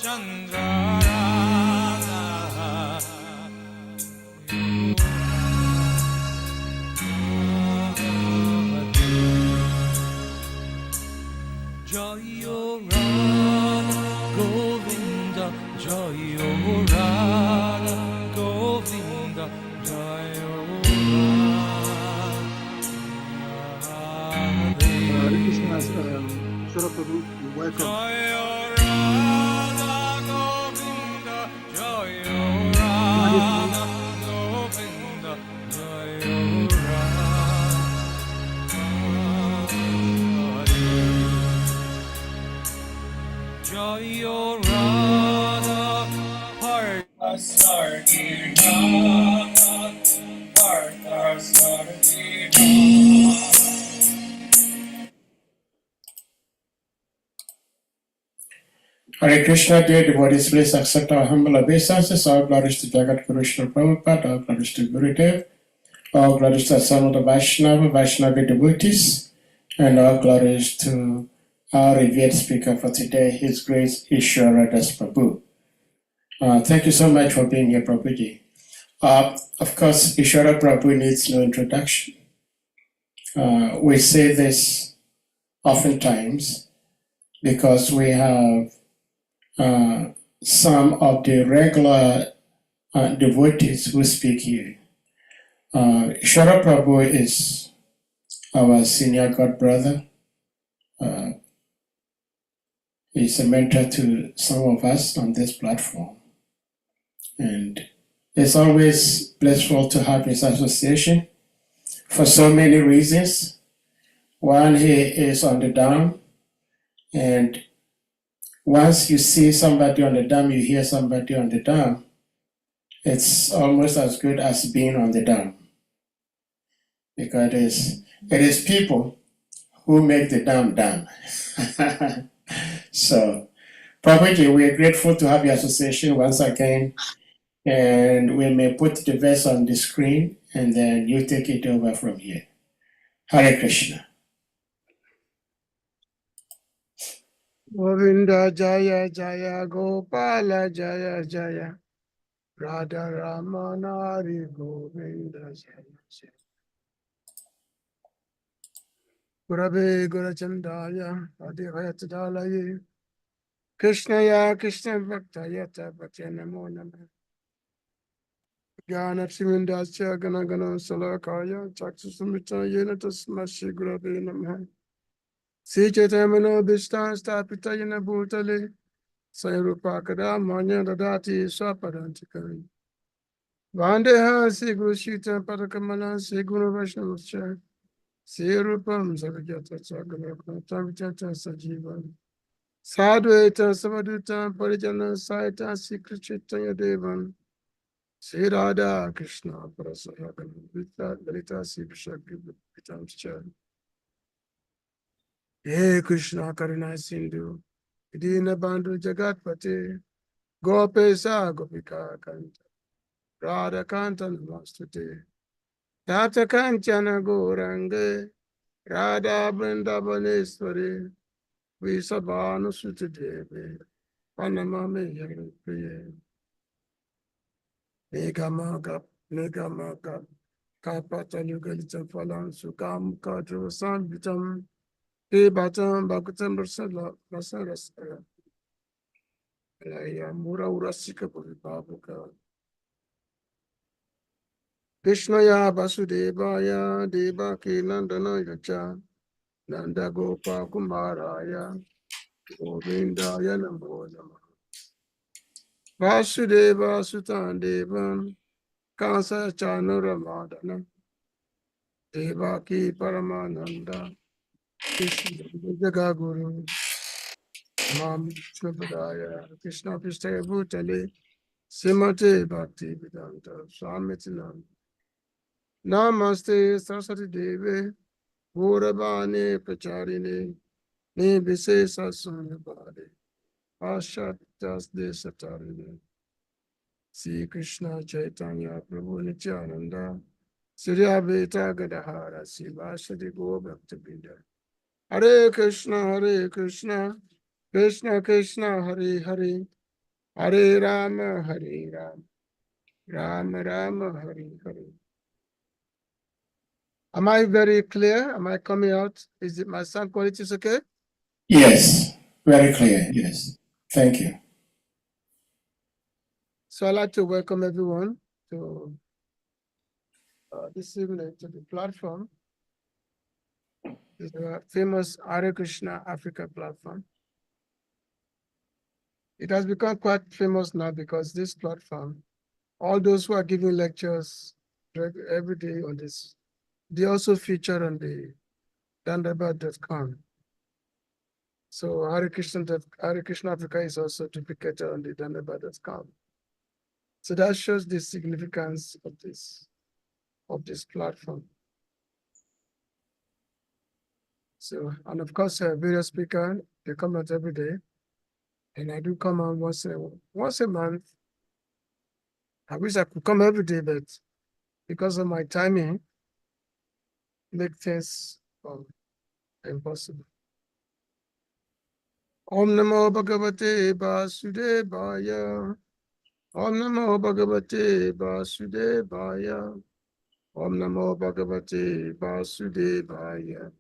Jayo Radha Govinda, Jayo Radha Govinda, Jayo Hare Krishna, Ishvara Prabhu, welcome. Jayo Radha Govinda, Jayo Radha Govinda, Jayo Radha. Jayo Radha Hare Krishna, dear devotees, please accept our humble obeisances. All glories to Jagat Guru Srila Prabhupada, all glories to Gurudev, all glories to some of the Vaishnavi devotees, and all glories to our revered speaker for today, His Grace Ishwara Das Prabhu. Thank you so much for being here, Prabhuji. Of course, Ishwara Prabhu needs no introduction. We say this oftentimes because we have some of the regular devotees who speak here. Ishwara Prabhu is our senior god brother. He's a mentor to some of us on this platform. And it's always blissful to have his association for so many reasons. One, he is on the dam, and once you see somebody on the dam, you hear somebody on the dam, it's almost as good as being on the dam. Because it is people who make the dam dam. So, Prabhuji, we are grateful to have your association once again, and we may put the verse on the screen, and then you take it over from here. Hare Krishna. Govinda Jaya Jaya Gopala Jaya Jaya Radha Ramana Hari Govinda Jaya Jaya Gurave Gurachandaya Adhivayatadalaye Krishnaya Krishna Bhaktayata Bhaktya Namo Namah Jnana Simindasya Gana Gana Salakaya Chaksusumita Yena Tasmashi Gurave Namah Sri Chaitanya Bhishta Stapita Yena Bhutale Sayurupakada Manya Dadati Swapadantikari Vandeha Sri Guru Shita Padakamala Sri Guru Vaishnavascha Sri Rupam Sarajata Sagarapata Vichata Sajivan Sadvaita Savaduta Parijana Saita Sri Chaitanya Devan Sri Radha Krishna Parasahagana Vita Dalita Sri Vishakti Vitamscha He Krishna Karuna Sindhu Dina Bandhu Jagatpate Gopesa Gopika Kanta Radha Kanta Namastute Tata Kanchana Gorange Radha Vrindavaneshwari Visabhanu Sutadeve Panamame Yagriye Nigamaka Kapata Yugalita Falan Sukam Kadrusan Vitam Batam Bakutam Rasarasara Mura Urasika Babuka Krishnaya Vasudevaya Devaki Nandana Yacha Nanda Gopa Kumaraya Govindaya Namo Namah Vasudeva Sutan Devam Kansa Chanura Madana Devaki Paramananda Krishna Jagaguru Mam Shubhadaya Krishna Pistaya Bhutale Simate Bhakti Vedanta Swamitinam Namaste Saraswati Deve Gauravane Pracharine Ne Visesa Sunyabhade Ashatas Desatarine Sri Krishna Chaitanya Prabhu Nityananda Sri Advaita Gadadhara Sivasadi Go Bhakti Binda Hare Krishna Krishna Krishna Hare Hare Hare Rama, Hare Rama, Rama Rama, Hare Hare. Am I very clear? Am I coming out? Is it my sound quality is okay? Yes, very clear. Yes. Thank you. So I'd like to welcome everyone to this evening to the platform. The famous Hare Krishna Africa platform. It has become quite famous now because this platform, all those who are giving lectures every day on this, they also feature on the dandaba.com. So Hare Krishna Africa is also duplicated on the dandaba.com. So that shows the significance of this platform. So, and of course, various speakers, they come out every day. And I do come on once a month. I wish I could come every day, but because of my timing, make things impossible. Om Namo Bhagavate Vasudevaya. Om Namo Bhagavate Vasudevaya. Om Namo Bhagavate Vasudevaya.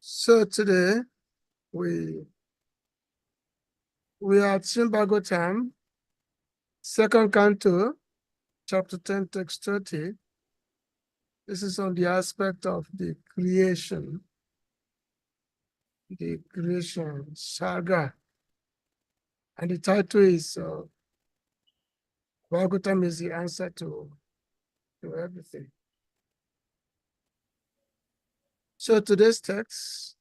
So today we are at Bhagavatam, second canto, chapter 10, text 30. This is on the aspect of the creation saga. And the title is Bhagavatam is the answer to everything. So today's text,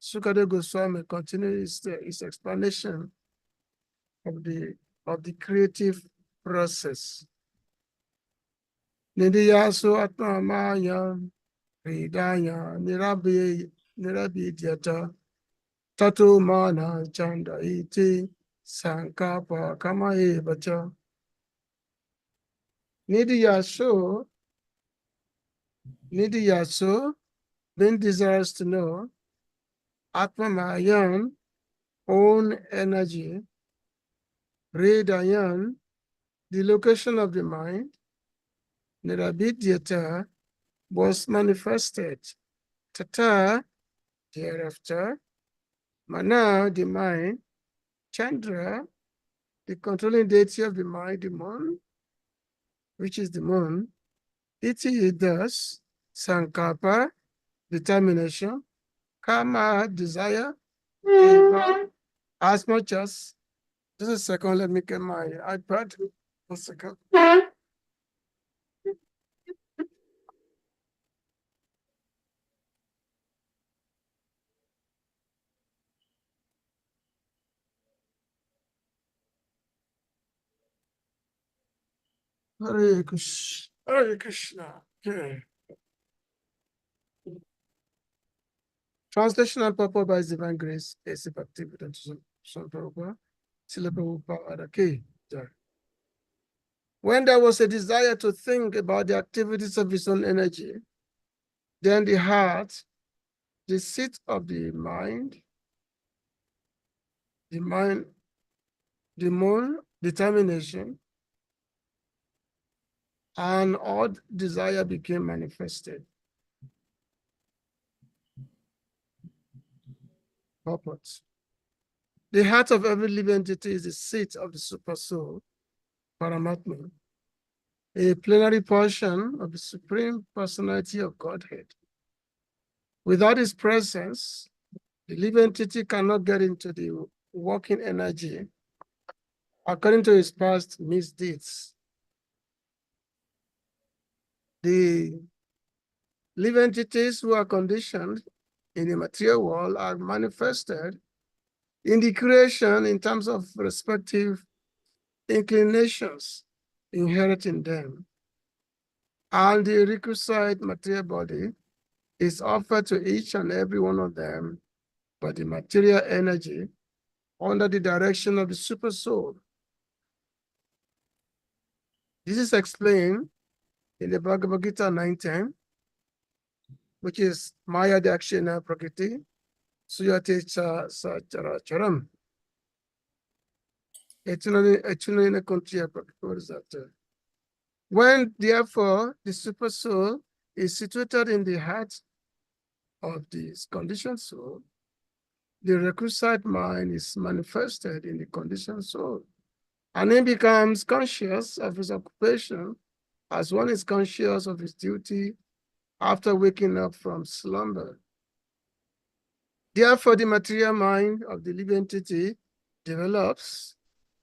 Sukadeva Goswami continues his explanation of the creative process. Nidiyasu atmamaya hridaya nirabhidyata tato mana chanda iti sankapa kama evacha. Nidiyasu, being desirous to know, Atmamayan, own energy, Hridayan, the location of the mind, Nirabhidyata, was manifested. Tata, thereafter, Mana, the mind, Chandra, the controlling deity of the mind, the moon, which is the moon, Iti, thus, Sankapa, determination, Karma, desire, as much as, just a second, let me get my iPad. 1 second. Hare Krishna. Hare Krishna. Okay. Translation and purport by His Divine Grace, A.C. Bhaktivedanta Swami Prabhupada, Srila Prabhupada. Okay. When there was a desire to think about the activities of his own energy, then the heart, the seat of the mind, the moon, determination, and all desire became manifested. Purport. The heart of every living entity is the seat of the super soul, Paramatma, a plenary portion of the Supreme Personality of Godhead. Without his presence, the living entity cannot get into the working energy according to his past misdeeds. The living entities who are conditioned in the material world are manifested in the creation in terms of respective inclinations inherent in them. And the requisite material body is offered to each and every one of them by the material energy under the direction of the super soul. This is explained in the Bhagavad Gita 9:10. which is Maya Dakshina Prakriti, Suyate Cha Sachara Charam. Eternally Kontriya Prakriti. What is that? When, therefore, the super soul is situated in the heart of this conditioned soul, the requisite mind is manifested in the conditioned soul, and he becomes conscious of his occupation as one is conscious of his duty after waking up from slumber. Therefore, the material mind of the living entity develops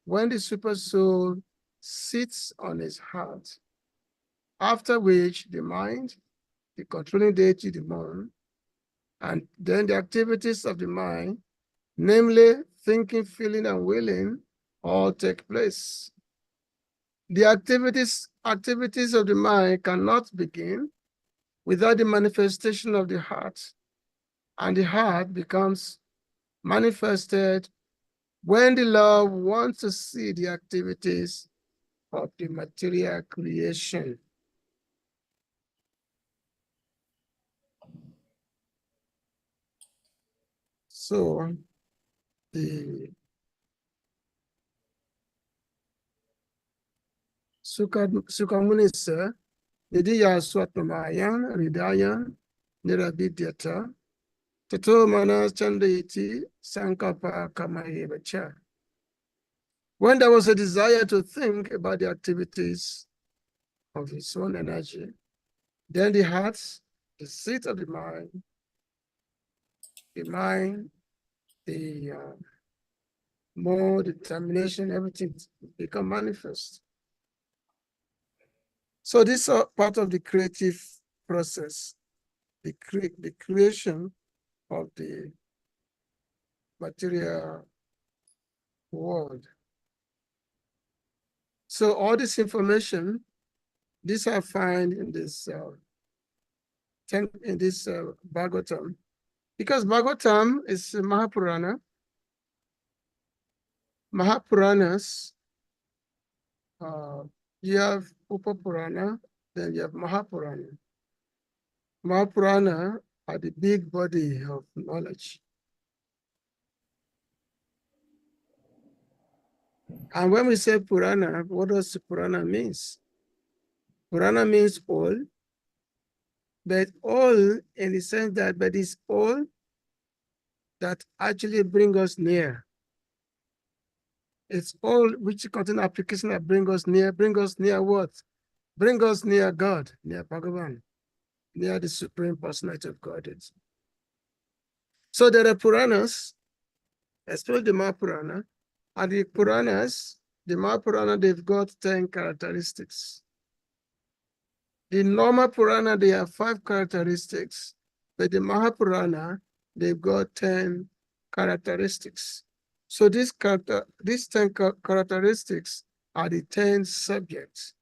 when the super soul sits on his heart, after which the mind, the controlling deity, the moon, and then the activities of the mind, namely thinking, feeling, and willing, all take place. The activities of the mind cannot begin without the manifestation of the heart, and the heart becomes manifested when the Lord wants to see the activities of the material creation. So the Sukamuni said, Nidiya Swatmamayan, Ridayan, Nirabidyata, Tato Mana Chandayiti, Sankapa Kamayevacha. When there was a desire to think about the activities of his own energy, then the heart, the seat of the mind, the more determination, everything become manifest. So this is part of the creative process, the creation of the material world. So all this information, this I find in this Bhagavatam, because Bhagavatam is a Mahapurana. Mahapuranas, you have Upapurana, then you have Mahapurana. Mahapurana are the big body of knowledge. And when we say Purana, what does Purana means? Purana means all, but all in the sense that, but it's all that actually bring us near. It's all which contain application that bring us near what? Bring us near God, near Bhagavan, near the Supreme Personality of God. So there are Puranas, especially the Mahapurana, and the Puranas, the Mahapurana, they've got 10 characteristics. The normal Purana, they have 5 characteristics, but the Mahapurana, they've got 10 characteristics. So these 10 characteristics are the 10 subjects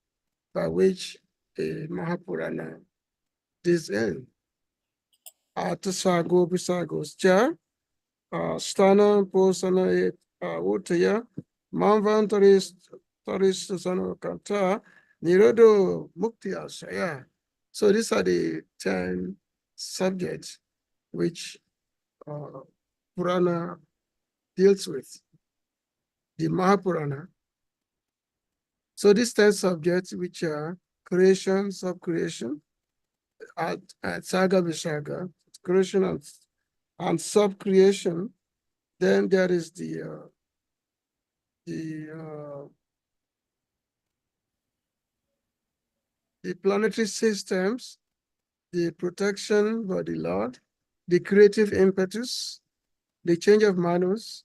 by which a Mahapurana is in. Atasago Bisagos Cha, Stana Posana Utaya, Manvantaris Taris Kanta, Nirodo Mukti Asaya. So these are the 10 subjects which Purana deals with, the Mahapurana. So these 10 subjects, which are creation, sub-creation, Saga Vishaga, creation and sub-creation. Then there is the planetary systems, the protection by the Lord, the creative impetus, the change of manus,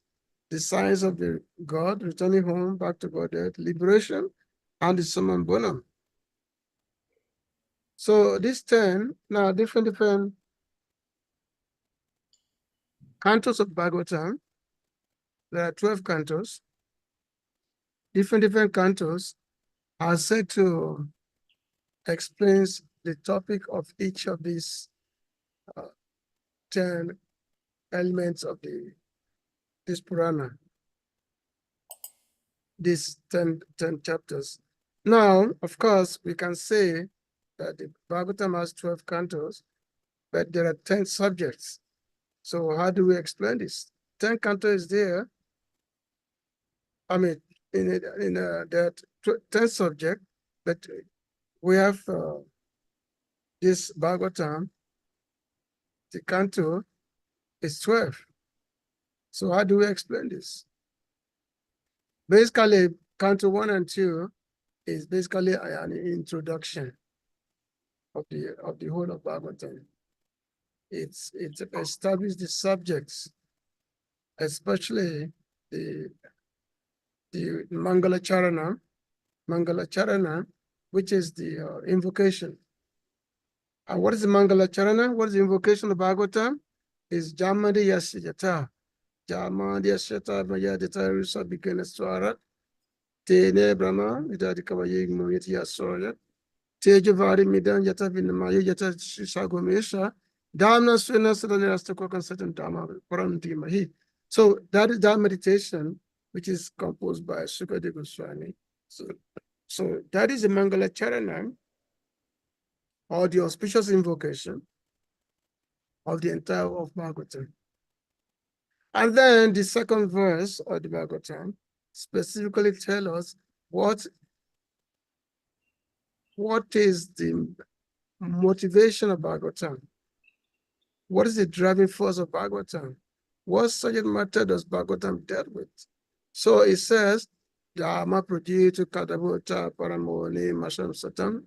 the signs of the God, returning home back to Godhead, liberation, and the summum bonum. So these 10, now different cantos of Bhagavatam. There are 12 cantos. Different cantos are said to explain the topic of each of these 10 elements of this Purana, these 10 chapters. Now, of course, we can say that the Bhagavatam has 12 cantos, but there are 10 subjects. So how do we explain this? 10 canto is there. I mean, there are 10 subject, but we have this Bhagavatam, the canto is 12. So how do we explain this? Basically, canto 1 and 2 is basically an introduction of the whole of Bhagavatam. It's established the subjects, especially the Mangala Charana, which is the invocation. And what is the Mangala Charana? What is the invocation of Bhagavatam? Is Jamadi Yasyata. Jamadi Yasyata Mayadita Rusa Bikanaswara. Tene Brahma, Vidadikawayig Mumiti Yasoya. Tejavari Midan Yata Vinamaya Yata Shagomesha. Dhamna Swena Sadhanirastako Consultant Dhamma Parantimahi. So that is that meditation, which is composed by Sukadeva Goswami. So that is the Mangala Charana, or the auspicious invocation of the entire of Bhagavatam. And then the second verse of the Bhagavatam specifically tells us what is the motivation of Bhagavatam. What is the driving force of Bhagavatam? What subject matter does Bhagavatam deal with? So it says, Dharma Prajitu Kadabhota Paramoni Masham Satam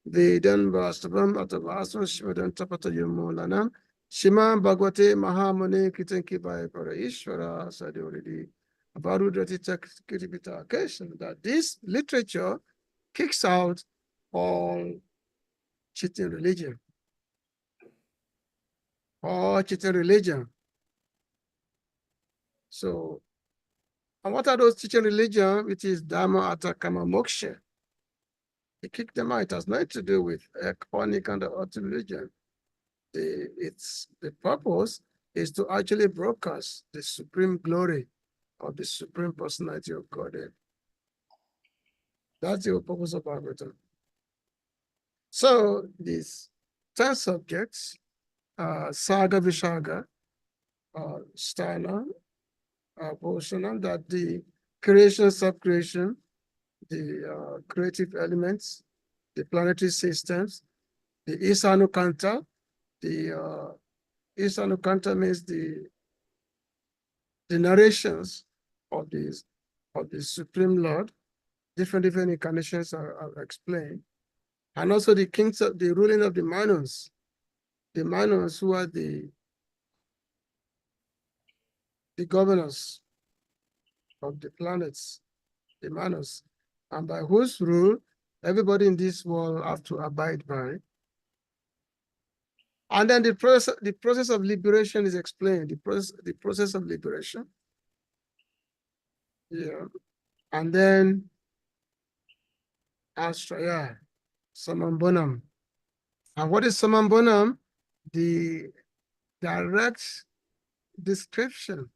Vedan Vastavam Atavasam Shivadan Tapata Yumolanam Shima Bhagavate Mahamani Kitanki by Paraishvara said already about that this literature kicks out all cheating religion. All cheating religion. So, and what are those teaching religion? Which is Dharma, Artha, Kama, Moksha. He kicked them out. It has nothing to do with iconic and other religion. The purpose is to actually broadcast the supreme glory of the supreme personality of Godhead. That's the purpose of Bhagavatam. So these 10 subjects, Saga Vishaga, Sthana, Bhushanam, that the creation, sub-creation, the creative elements, the planetary systems, the Isanukanta. The Isanukanta means the narrations of the Supreme Lord. Different incarnations are explained. And also the kings of the ruling of the Manus. The Manus who are the governors of the planets, the Manus, and by whose rule everybody in this world have to abide by. And then the process of liberation is explained. The process of liberation. Yeah. And then Astraya, Samambonam. And what is Samambonam? The direct description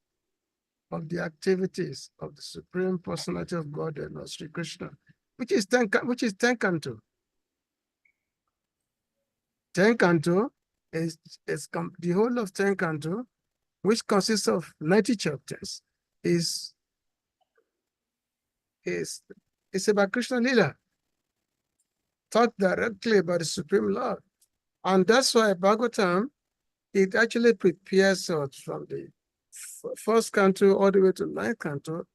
of the activities of the Supreme Personality of God and Lord Sri Krishna, which is ten canto. 10 canto is the whole of 10 canto, which consists of 90 chapters, is about Krishna Lila, taught directly about the Supreme Lord. And that's why Bhagavatam, it actually prepares us from the first canto all the way to 9th canto.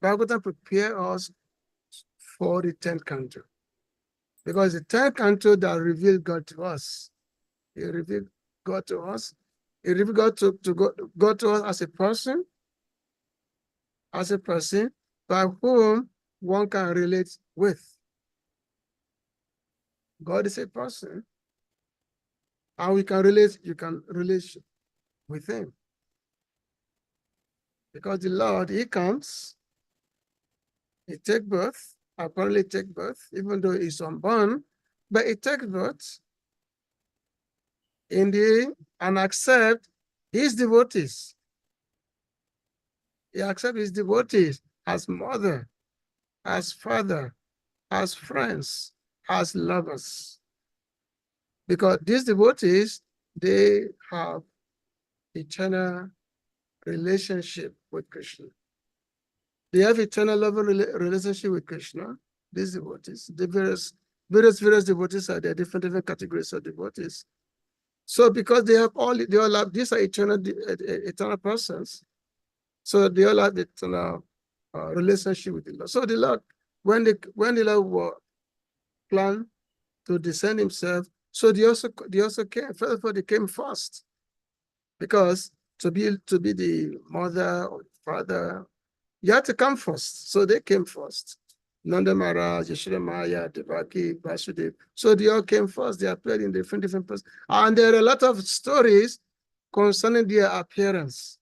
Bhagavatam prepares us for the 10th canto. Because the 10th canto that revealed God to us. He revealed God to us. He revealed God to us as a person by whom one can relate with. God is a person, and you can relate with him. Because the Lord, he comes, he takes birth, apparently takes birth, even though he's unborn, but he takes birth and accept his devotees. He accepts his devotees as mother, as father, as friends, as lovers. Because these devotees, they have eternal relationship with Krishna. They have eternal loving relationship with Krishna. These devotees, the various devotees are there, different categories of devotees. So because they all have, these are eternal persons. So they all have eternal relationship with the Lord. So the Lord, when the Lord planned to descend himself, so they also came. First of all, they came first, because to be the mother or father, you had to come first. So they came first. Nanda Maharaj, Yashoda Maya, Devaki, Vasudev. So they all came first. They appeared in different persons. And there are a lot of stories concerning their appearance.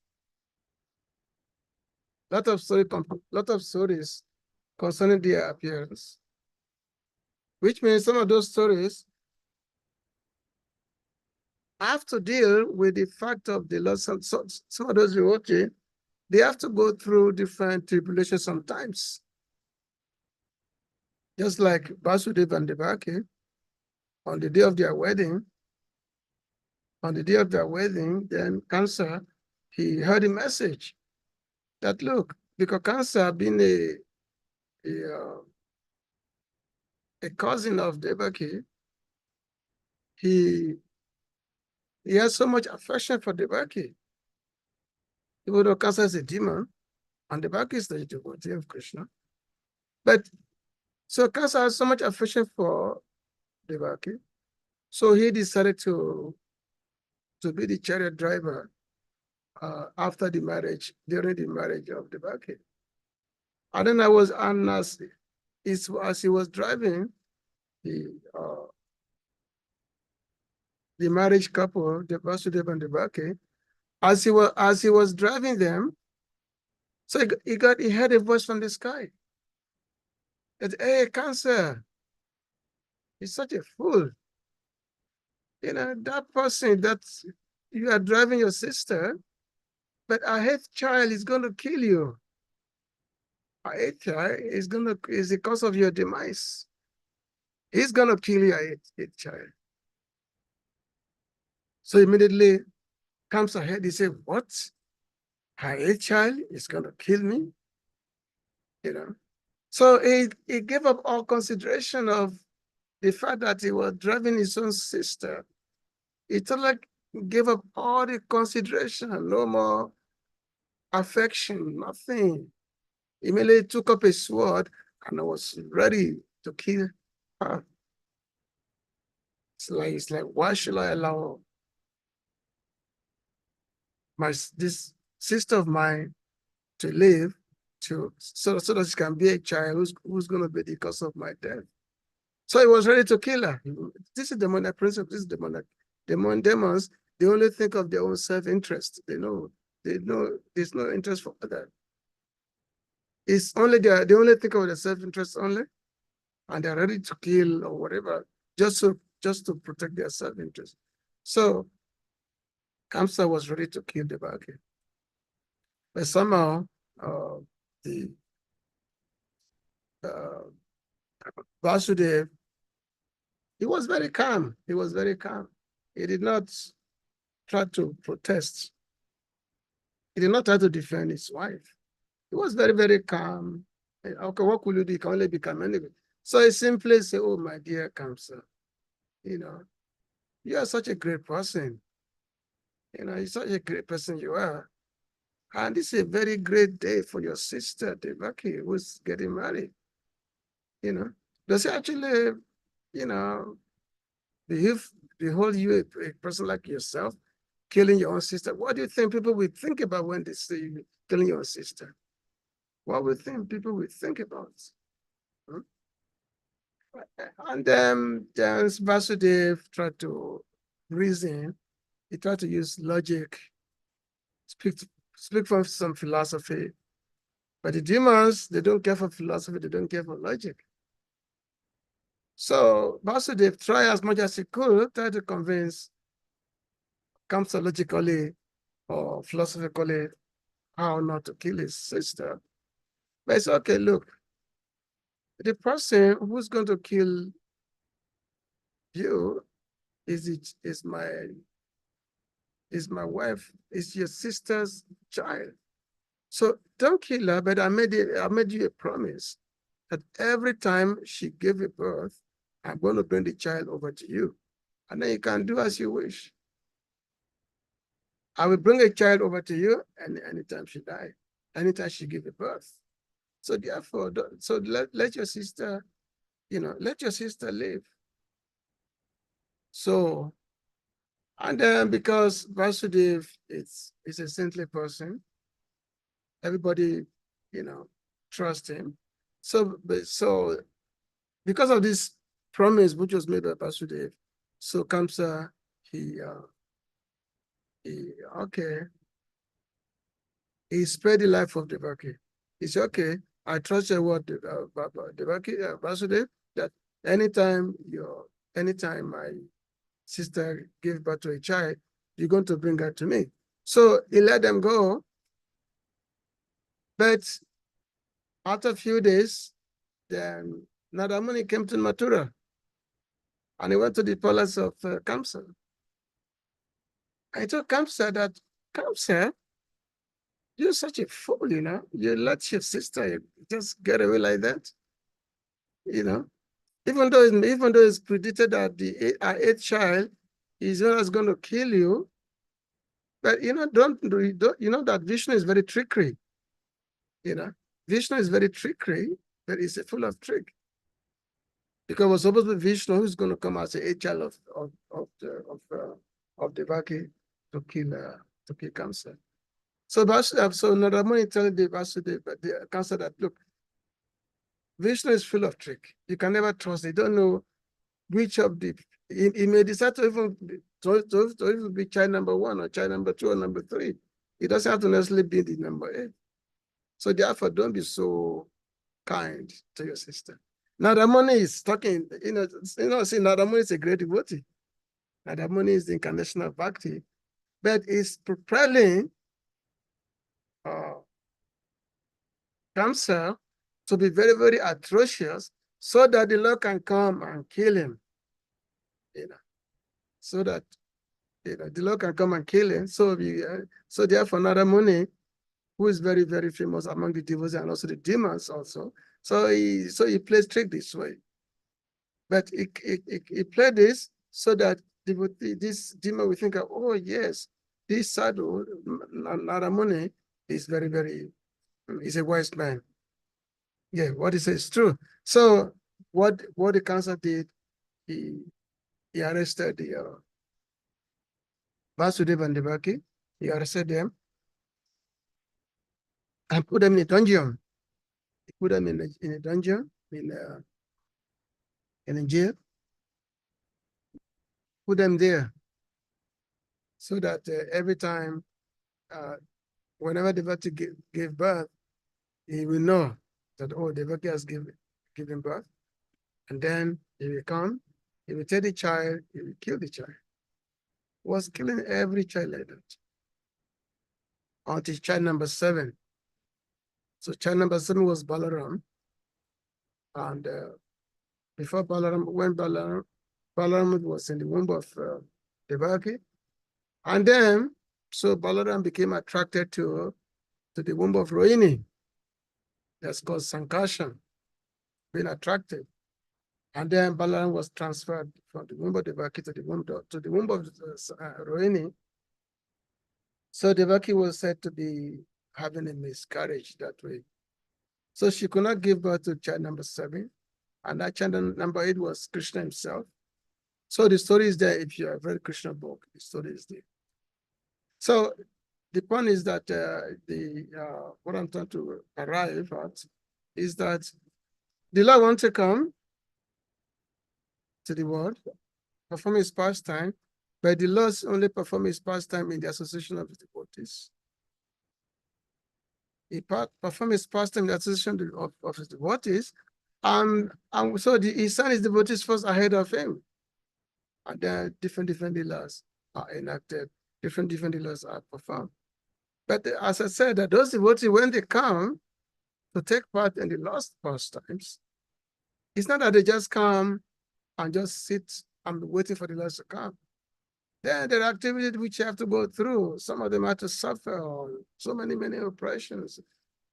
Lot of stories concerning their appearance. Which means some of those stories have to deal with the fact of the loss. Some of those devotees, they have to go through different tribulations sometimes. Just like Vasudeva and Devaki, on the day of their wedding, then Kansa, he heard a message that, look, because Kansa being a cousin of Devaki, he has so much affection for Devaki. Even though Kansa is a demon, and Devaki is the devotee of Krishna. But so Kansa has so much affection for Devaki, so he decided to be the chariot driver after the marriage, during the marriage of Devaki. And then as he was driving the marriage couple, the Vasudeva and Devaki, as he was driving them, so he heard a voice from the sky that, hey, Cancer, he's such a fool. You know, that person that you are driving your sister, but our eighth child is going to kill you. Our eighth child is the cause of your demise. He's going to kill your eighth child. So immediately comes ahead, he said, what? Her eighth child is going to kill me? You know? So he gave up all consideration of the fact that he was driving his own sister. He totally gave up all the consideration, no more affection, nothing. He immediately took up a sword and was ready to kill her. It's like, why should I allow this sister of mine to live so that she can be a child who's going to be the cause of my death? So he was ready to kill her. This is the demonic principle. This is demons. They only think of their own self-interest. They know there's no interest for others. It's only they only think of their self-interest only, and they're ready to kill or whatever just to protect their self-interest. So Kamsa was ready to kill Devaki, but somehow the Vasudev, he was very calm. He was very calm. He did not try to protest. He did not try to defend his wife. He was very, very calm. Okay, what could you do? You can only become anyway. So he simply said, oh, my dear Kamsa, you know, you are such a great person. You know, you're such a great person you are. And this is a very great day for your sister, Devaki, who's getting married. You know, does he actually, you know, behold you a person like yourself, killing your own sister? What do you think people will think about when they see you killing your own sister? What would people will think about? Hmm? And then Vasudev tried to reason. He tried to use logic, speak from some philosophy. But the demons, they don't care for philosophy, they don't care for logic. So Vasudev tried as much as he could, try to convince Kamsa logically or philosophically how not to kill his sister. But it's okay, look, the person who's going to kill you is my is my wife, is your sister's child. So don't kill her, but I made you a promise that every time she gave a birth, I'm going to bring the child over to you. And then you can do as you wish. I will bring a child over to you anytime she died, anytime she give a birth. So therefore, let your sister, let your sister live. So, and then because Vasudev is a saintly person, everybody, trust him. So because of this promise which was made by Vasudev, so Kamsa, he spared the life of Devaki. He said, okay, I trust your word, Devaki, Vasudev, that anytime my sister gave birth to a child, you're going to bring her to me. So he let them go. But after a few days, then Nadamuni came to Mathura and he went to the palace of Kamsa. I told Kamsa that, Kamsa, you're such a fool, you let your sister just get away like that, even though it's predicted that our eighth child is not going to kill you, but don't that Vishnu is very trickery, Vishnu is very trickery, but he's full of trick. Because it was supposed to be Vishnu who's going to come as a child of Devaki to kill Kamsa. So Nadamuni telling the Kamsa that, look, Vishnu is full of trick. You can never trust. You don't know which of the. He may decide to even be child number 1 or child number 2 or number 3. He doesn't have to necessarily be the number 8. So therefore, don't be so kind to your sister. Nadamuni is talking, see, Nadamuni is a great devotee. Nadamuni is the incarnation of Bhakti, but is propelling Kamsa to be very, very atrocious so that the Lord can come and kill him. So that the Lord can come and kill him. So therefore, Nadamuni, who is very, very famous among the devotees and also the demons also, so he plays trick this way. But he played this so that this demon will think, oh yes, this sadhu, Nadamuni, is very, very, he's a wise man. Yeah, what he says is true. So what the council did, he arrested the Vasudeva and Devaki. He arrested them and put them in a dungeon. He put them in a dungeon, in a jail. Put them there so that every time, whenever Devaki gave birth, he will know that, oh, Devaki has given birth. And then he will come, he will take the child, he will kill the child. He was killing every child like that. Until child number 7. So child number 7 was Balaram. And before Balaram, when Balaram was in the womb of Devaki. And then, so Balaram became attracted to the womb of Rohini. That's called Sankarshan, being attracted. And then Balaram was transferred from the womb of Devaki to the womb of Rohini. So Devaki was said to be having a miscarriage that way. So she could not give birth to child number 7. And that child number 8 was Krishna himself. So the story is there. If you have read Krishna book, the story is there. So the point is that what I'm trying to arrive at is that the Lord wants to come to the world, perform his pastime, but the Lord only perform his pastime in the association of his devotees. He perform his pastime in the association of his devotees, and so he sent his devotees first ahead of him. And then different leelas are enacted, different leelas are performed. But as I said, that those devotees, when they come to take part in the lost pastimes, it's not that they just come and just sit and be waiting for the Lord to come. Then there are activities which you have to go through. Some of them have to suffer so many oppressions.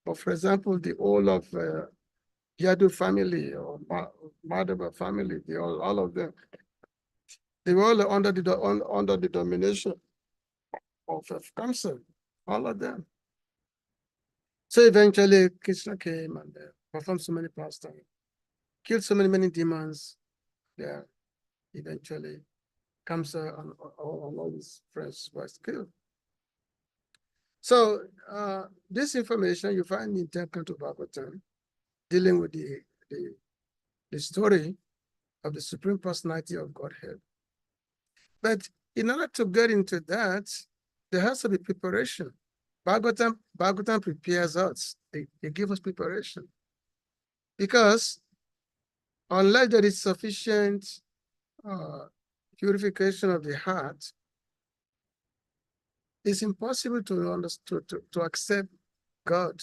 But for example, the whole of Yadu family or Madhava family, all of them, they were all under the domination of Kamsa, all of them. So eventually Krishna came and performed so many pastimes, killed so many demons. Yeah, eventually Kamsa and all his friends was killed. So this information you find in 10th Canto Bhagavatam, dealing with the story of the Supreme Personality of Godhead. But in order to get into that, there has to be preparation. Bhagavatam prepares us. They give us preparation. Because unless there is sufficient purification of the heart, it's impossible to accept God.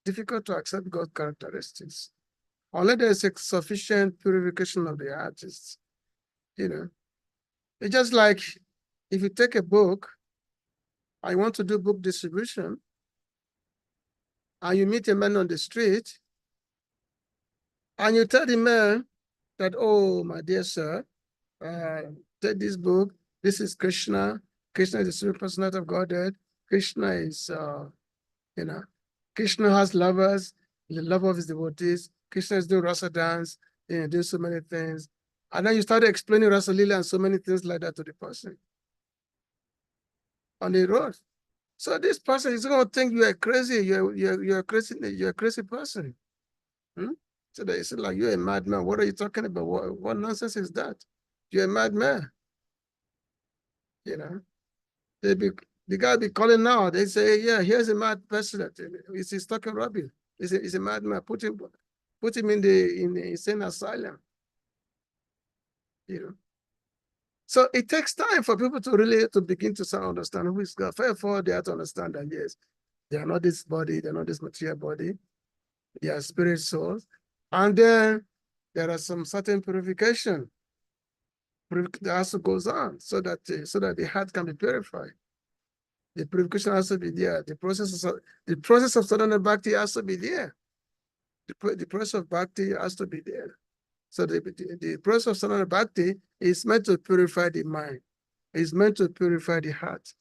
Difficult to accept God's characteristics. Unless there is a sufficient purification of the heart, it's just like if you take a book, I want to do book distribution, and you meet a man on the street, and you tell the man that, oh, my dear sir, take this book. This is Krishna. Krishna is the Supreme Personality of Godhead. Krishna is, Krishna has lovers, the lover of his devotees. Krishna is doing rasa dance, doing so many things. And then you start explaining Rasa Lila and so many things like that to the person on the road. So this person is going to think you are crazy. You're a crazy person. So they say like, you're a madman. What are you talking about? What nonsense is that? You're a madman. The guy be calling now. They say, yeah, here's a mad president. He's talking rubbish. He's a madman. Put him in the insane asylum. So it takes time for people to really begin to understand who is God. First of all, they have to understand that yes, they are not this body, they're not this material body, they are spirit souls. And then there are some certain purification that also goes on so that the heart can be purified. The purification has to be there. The process of sadhana bhakti has to be there. The process of bhakti has to be there. So the process of sadhana bhakti is meant to purify the mind. It's meant to purify the heart.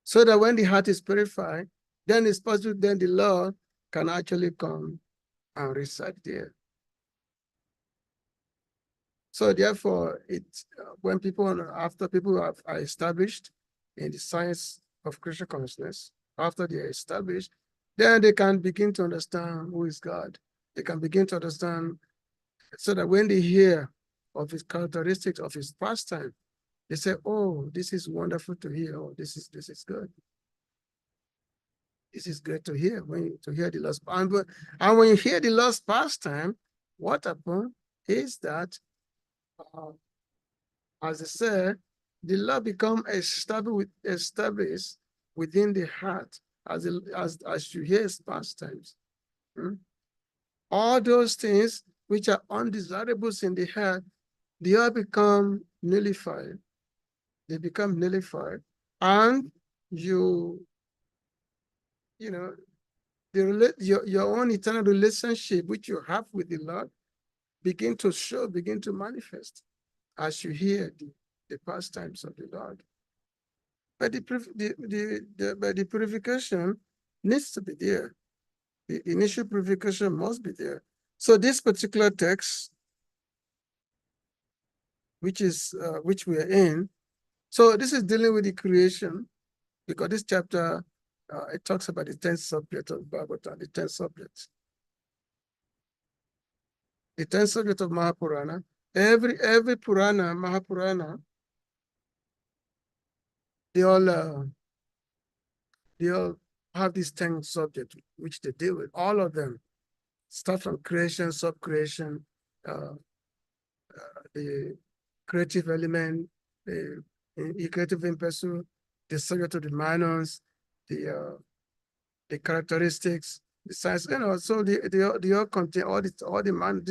So that when the heart is purified, then it's possible, then the Lord can actually come and reside there. So therefore, when after people are established in the science of Krishna consciousness, after they are established, then they can begin to understand who is God. They can begin to understand, so that when they hear of his characteristics, of his pastime, they say, oh, this is wonderful to hear. Oh, this is good. This is great to hear, to hear the lost. And when you hear the lost pastime, what happens is that, as I said, the love becomes established within the heart as you hear his pastimes. All those things which are undesirables in the heart, they all become nullified. They become nullified. And your own eternal relationship which you have with the Lord begin to manifest as you hear the pastimes of the Lord. But the purification needs to be there. The initial purification must be there. So this particular text, which we are in, so this is dealing with the creation, because this chapter it talks about the 10th subject of Bhagavatam, the 10th subject. The 10th subject of Mahapurana. Every Purana, Mahapurana, they all have these 10 subjects which they deal with. All of them start from creation, sub-creation, the creative element, the creative impulse, the subject of the manners, the characteristics, the science, so they all contain all the man,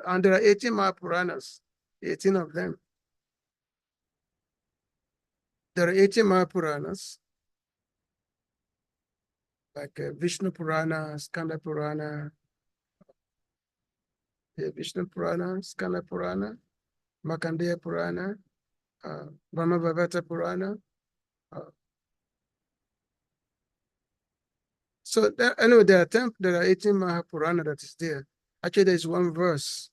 and there are 18 Mahapuranas, 18 of them. there are 18 Mahapuranas, like Vishnu Purana, Skanda Purana, Vishnu Purana, Skanda Purana, Markandeya Purana, Brahmavavata Purana. So anyway, there are 18 Mahapurana that is there. Actually, there's one verse.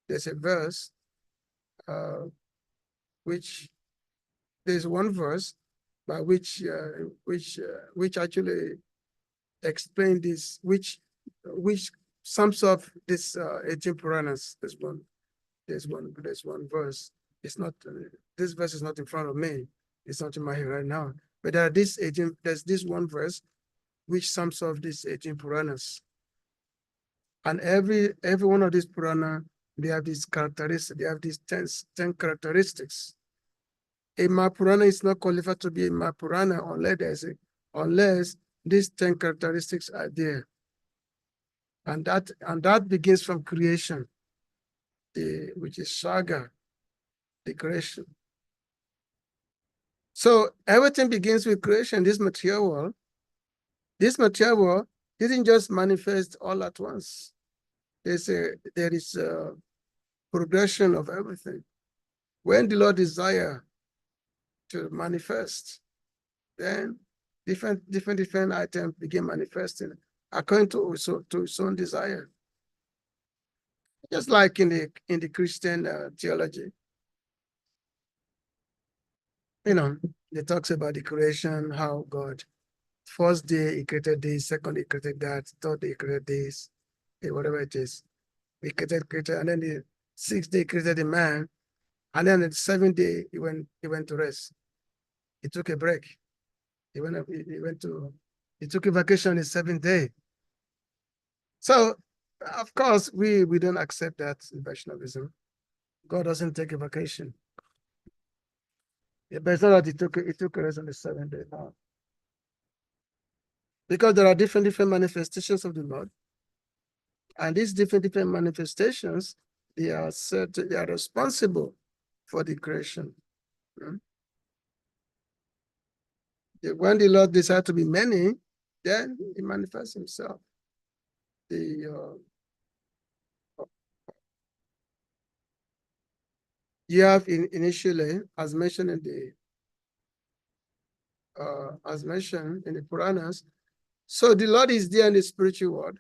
There's a verse, which there's one verse by which actually explain this, which sums up this 18 Puranas. There's one verse. It's not this verse is not in front of me. It's not in my head right now. But there's this one verse which sums up these 18 Puranas. And every one of these Purana, they have these characteristics, they have these 10 characteristics. A Mahapurana is not qualified to be a Mahapurana unless these 10 characteristics are there. And that begins from creation, which is Saga, the creation. So everything begins with creation. This material world didn't just manifest all at once. There is a progression of everything. When the Lord desires to manifest, then different items begin manifesting according to his own desire. Just like in the Christian theology, it talks about the creation, how God, first day he created this, second day he created that, third day he created this, whatever it is. He created, and then the sixth day he created the man, and then the seventh day he went to rest. He took a break. He took a vacation the seventh day. So of course we don't accept that in Vaishnavism. God doesn't take a vacation. But it's not that he took a rest on the seventh day now. Because there are different manifestations of the Lord. And these different manifestations, they are responsible for the creation. When the Lord decides to be many, then he manifests himself. You have initially, as mentioned in the Puranas, so the Lord is there in the spiritual world.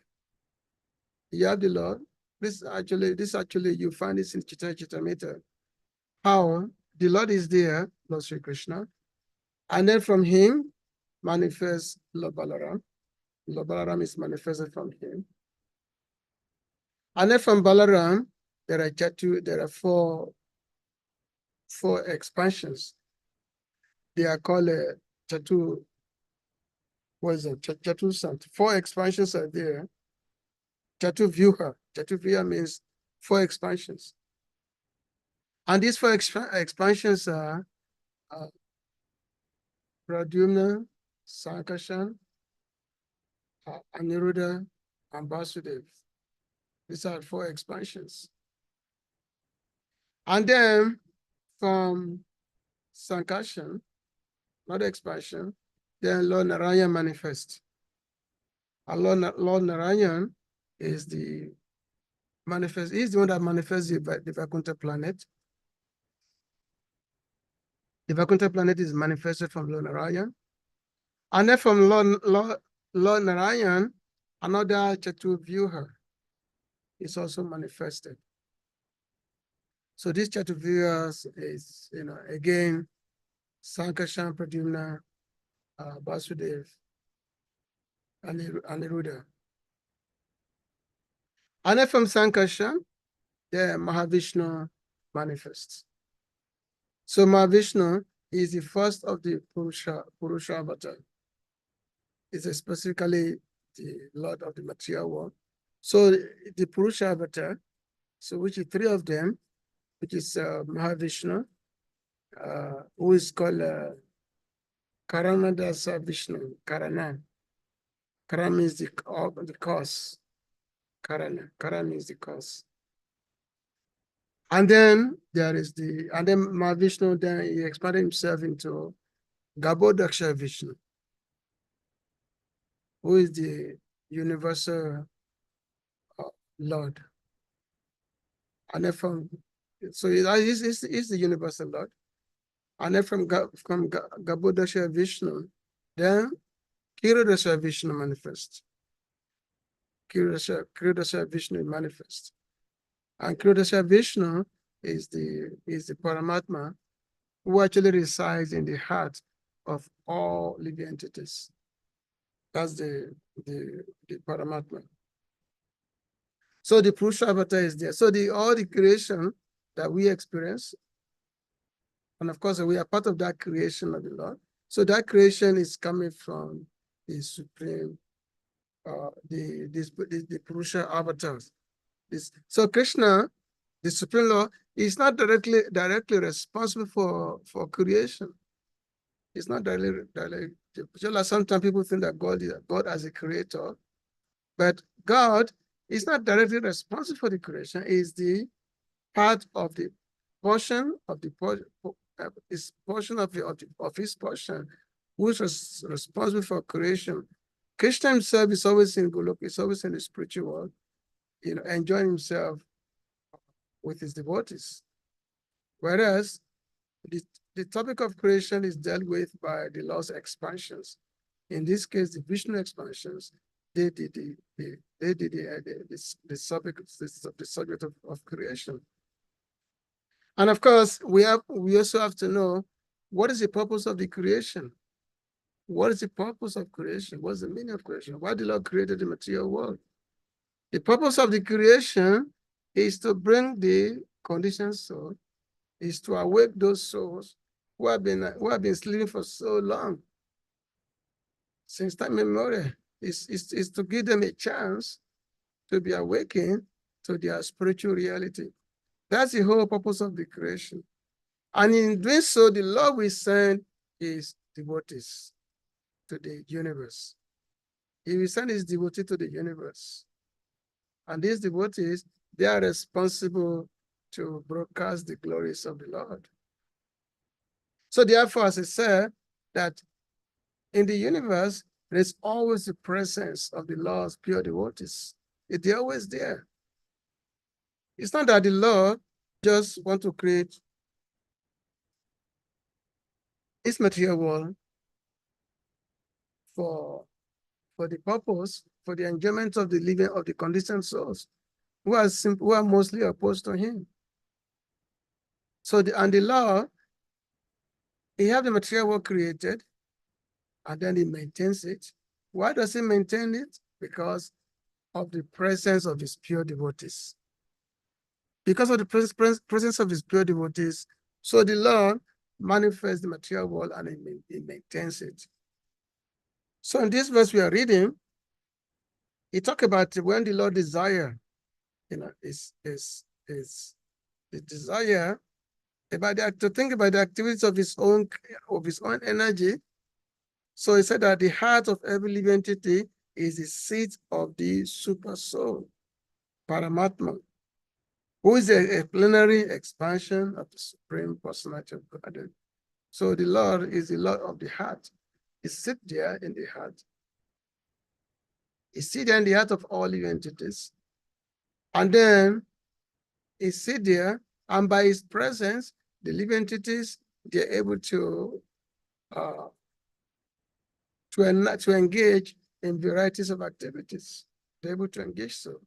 You have the Lord. This actually you find this in Chaitanya Charitamrita. How the Lord is there, Lord Sri Krishna, and then from him manifests Lord Balaram. Lord Balaram is manifested from him. And then from Balaram, there are four expansions. They are called Chatu. What is it? Chatu Sant. 4 expansions are there. Chatu Vyuha. Chatu Vyuha means 4 expansions. And these 4 expansions are Pradyumna, Sankarshan, Aniruddha, and Vasudev. These are 4 expansions. And then from Sankarshan, not expansion, then Lord Narayan manifests. And Lord Narayan is the one that manifests the Vaikuntha planet. The Vaikuntha planet is manifested from Lord Narayan. And then from Lord Narayan, another Chatuvyuha is also manifested. So this Chatuvyuha is, again, Sankarshan, Pradyumna, Vasudev, Aniruddha. And then from Sankarshan, the Mahavishnu manifests. So Mahavishnu is the first of the Purusha avatar. It's specifically the Lord of the material world. So the Purusha avatar, so which is 3 of them, which is Mahavishnu, who is called Karanadasa Vishnu, Karana. Karana means the cause. Karana means the cause. And then there is and then Mahavishnu, then he expanded himself into Gabodaksha Vishnu, who is the universal Lord. And then so he's the universal Lord. And then from Gabodaksha Vishnu, then Kirodasha Vishnu manifests. Kirodasha Vishnu manifests. And Kirodasha Vishnu is the Paramatma who actually resides in the heart of all living entities. That's the Paramatma. So the Purusha avatar is there. So all the creation that we experience, and of course we are part of that creation of the Lord. So that creation is coming from the supreme, the Purusha avatars. So Krishna, the Supreme Lord, is not directly responsible for creation. It's not directly. Just like sometimes people think that God as a creator, but God is not directly responsible for the creation. Is the part of the portion of the is portion of his portion, who is responsible for creation. Krishna himself is always in Golok, is always in the spiritual world, enjoying himself with his devotees. Whereas the topic of creation is dealt with by the Lord's expansions. In this case, the Vishnu expansions, they did the subject of creation. And of course, we also have to know what is the purpose of the creation. What is the purpose of creation? What's the meaning of creation? Why the Lord created the material world? The purpose of the creation is to bring the conditioned soul, is to awake those souls who have been sleeping for so long, since time immemorial. Is to give them a chance to be awakened to their spiritual reality. That's the whole purpose of the creation. And in doing so, the Lord will send his devotees to the universe. He will send his devotees to the universe. And these devotees, they are responsible to broadcast the glories of the Lord. So therefore, as I said, that in the universe, there's always the presence of the Lord's pure devotees. They're always there. It's not that the Lord just want to create his material world for the purpose, for the enjoyment of the living of the conditioned souls who are mostly opposed to him. So the Lord, he have the material world created, and then he maintains it. Why does he maintain it? Because of the presence of his pure devotees. Because of the presence of his pure devotees, so the Lord manifests the material world and he maintains it. So in this verse we are reading, he talks about when the Lord desire, is the desire to think about the activities of his own energy. So he said that the heart of every living entity is the seat of the super soul, Paramatma, who is a plenary expansion of the Supreme Personality of God. So the Lord is the Lord of the heart. He sits there in the heart. He sits there in the heart of all living entities. And then he sits there, and by his presence, the living entities, they're able to engage in varieties of activities. They're able to engage so.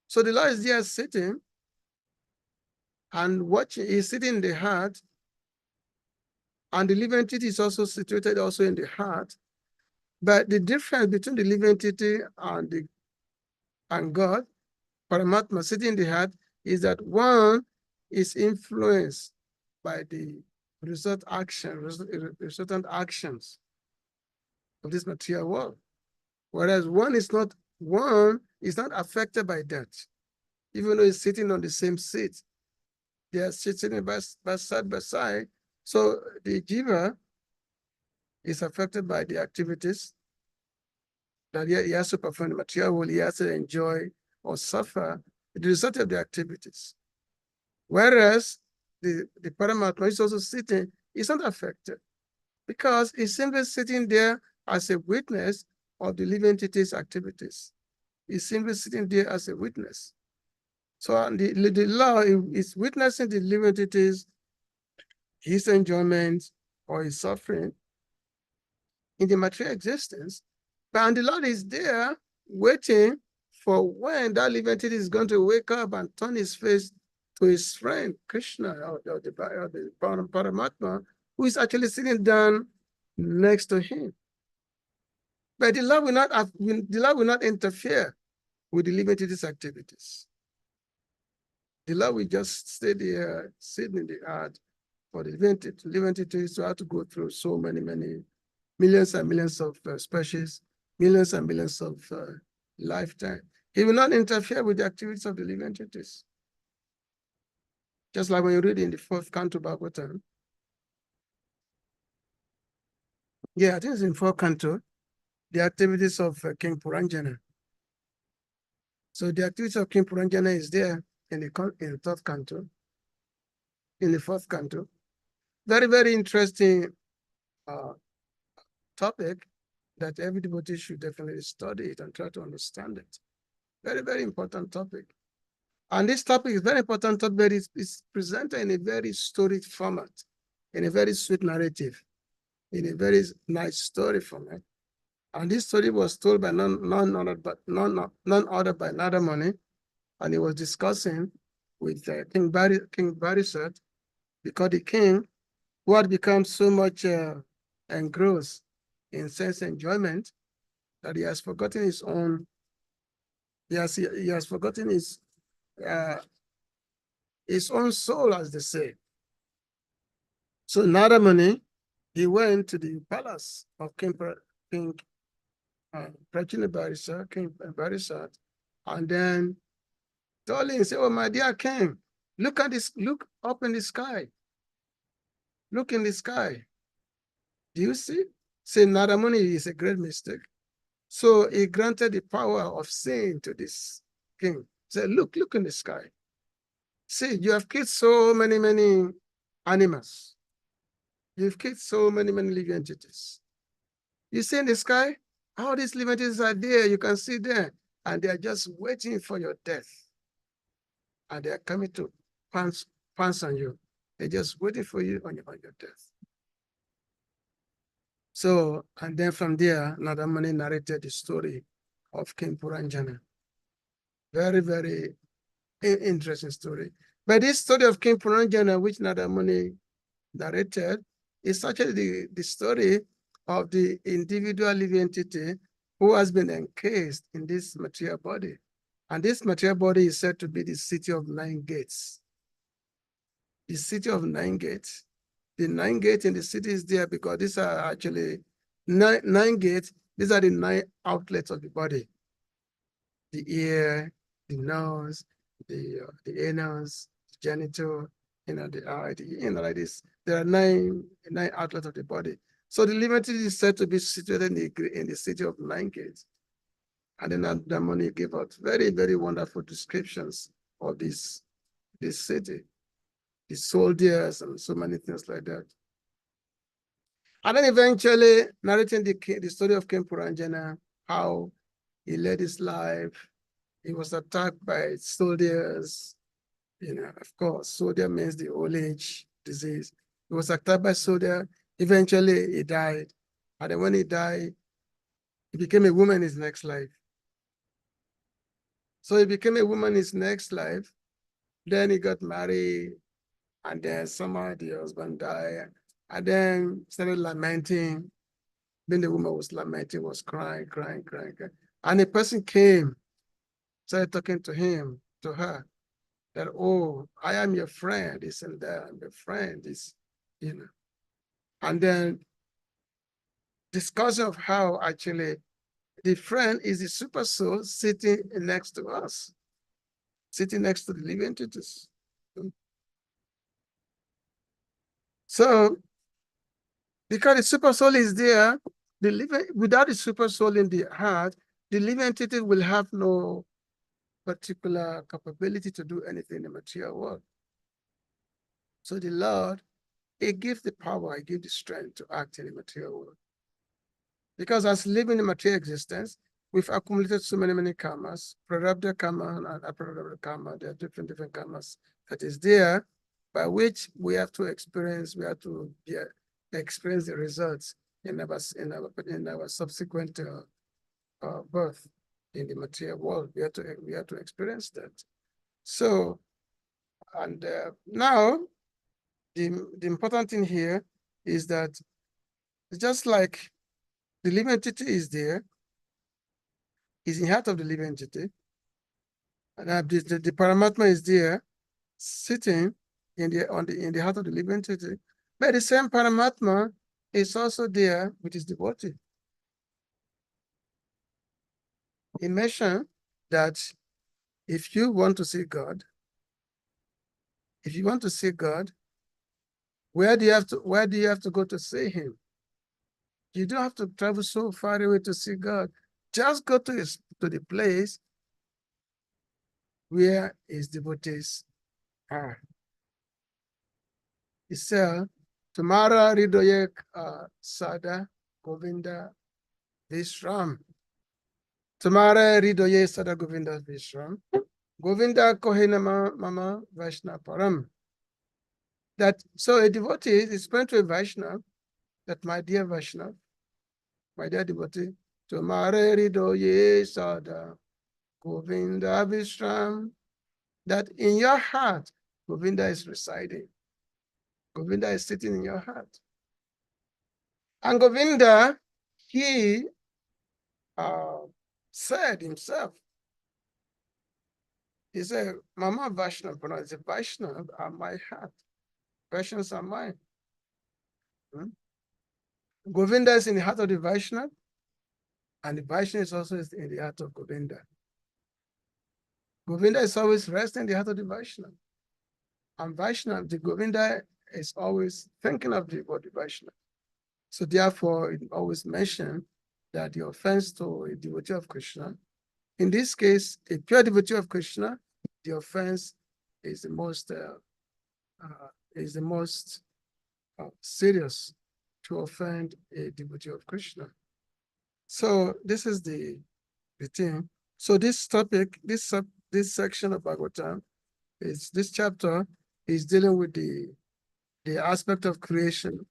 So the Lord is there sitting and watching. He's sitting in the heart, and the living entity is also situated also in the heart. But the difference between the living entity and God, Paramatma, sitting in the heart, is that one is influenced by the resultant actions of this material world. Whereas one is not affected by that, even though he's sitting on the same seat. They are sitting by side. So the jiva is affected by the activities that he has to perform. The material world, he has to enjoy or suffer the result of the activities. Whereas the Paramatma is also sitting, is not affected. because he's simply sitting there as a witness of the living entity's activities. He's simply sitting there as a witness. So the law is witnessing the living entities, his enjoyment or his suffering in the material existence. But the Lord is there waiting for when that living entity is going to wake up and turn his face to his friend Krishna or the Paramatma, who is actually sitting down next to him. But the Lord will not interfere with the living entity's activities. The Lord will just stay there, sitting in the heart for the living entities to have to go through so many millions and millions of species, millions and millions of lifetime. He will not interfere with the activities of the living entities. Just like when you read in the 4th canto Bhagavatam. Yeah, I think it's in 4th canto, the activities of King Puranjana. So the activities of King Puranjana is there in the 3rd canto, in the 4th canto. Very, very interesting topic that every devotee should definitely study it and try to understand it. Very, very important topic. And this topic is very important topic, but it's presented in a very storied format, in a very sweet narrative, in a very nice story format. And this story was told by none other by Nadamani, and he was discussing with King Barisat, because the king, who had become so much engrossed in sense enjoyment that he has forgotten his own. He has forgotten his own soul, as they say. So Nadamani, he went to the palace of King Barisat, and then told him, say, "Oh, my dear king, look at this, look up in the sky. Look in the sky. Do you see?" Say, Nadamani is a great mistake. So he granted the power of seeing to this king. Say, look in the sky. See, you have killed so many animals. You've killed so many living entities. You see in the sky, all these living entities are there. You can see them, and they are just waiting for your death. And they are coming to pounce on you. They're just waiting for you on your death. So, and then from there, Nadamani narrated the story of King Puranjana. Very, very interesting story. But this story of King Puranjana, which Nadamani narrated, is actually the story of the individual living entity who has been encased in this material body. And this material body is said to be the city of 9 gates. The city of 9 gates. The 9 gates in the city is there because these are actually nine gates. These are the 9 outlets of the body. The ear, the nose, the anus, the genital, the eye, like this. There are nine outlets of the body. So the living entity is said to be situated in the city of 9 gates. And then Nadamani gave out very, very wonderful descriptions of this city, the soldiers and so many things like that. And then eventually narrating the story of King Puranjana, how he led his life. He was attacked by soldiers. Of course, soldier means the old age disease. He was attacked by soldier. Eventually, he died. And then when he died, he became a woman in his next life. So he became a woman in his next life. Then he got married, and then somehow the husband died, and then started lamenting. Then the woman was lamenting, was crying. And a person came, started talking to her, that, "Oh, I am your friend, this and that, I'm your friend, this, And then discussion of how actually the friend is the super soul sitting next to us, sitting next to the living entities. So, because the super soul is there, without the super soul in the heart, the living entity will have no particular capability to do anything in the material world. So the Lord it gives the power, it gives the strength to act in the material world. Because as living in material existence, we've accumulated so many karmas, prarabdha karma and aprarabdha karma. There are different karmas that is there, by which we have to experience, experience the results in our subsequent birth in the material world. We have to experience that. So, and now the important thing here is that just like the living entity is there, is in the heart of the living entity, and the Paramatma is there, sitting in the heart of the living entity. But the same Paramatma is also there with his devotee. He mentioned that if you want to see God, where do you have to go to see him? You don't have to travel so far away to see God. Just go to the place where his devotees are. He said, Tumara Ridoyek Sada Govinda Vishram. Tumara Ridoye Sada Govinda Vishram. Govinda Kohinama Mama Vaishna Param. That so a devotee is praying to a Vaishnav, that my dear Vaishnav, my dear devotee, Tumara Ridoye Sada Govinda Vishram, that in your heart, Govinda is residing. Govinda is sitting in your heart. And Govinda, he said himself, he said, Mama Vaishnava, the Vaishnava are my heart. Vaishnavas are mine. Govinda is in the heart of the Vaishnava, and the Vaishnava is also in the heart of Govinda. Govinda is always resting in the heart of the Vaishnava. And Vaishnava, the Govinda is always thinking of the Vaishnava. So therefore, it always mentioned that the offense to a devotee of Krishna, in this case, a pure devotee of Krishna, the offense is the most serious, to offend a devotee of Krishna. So this is the thing. So this topic, this section of Bhagavatam, this chapter is dealing with the aspect of creation,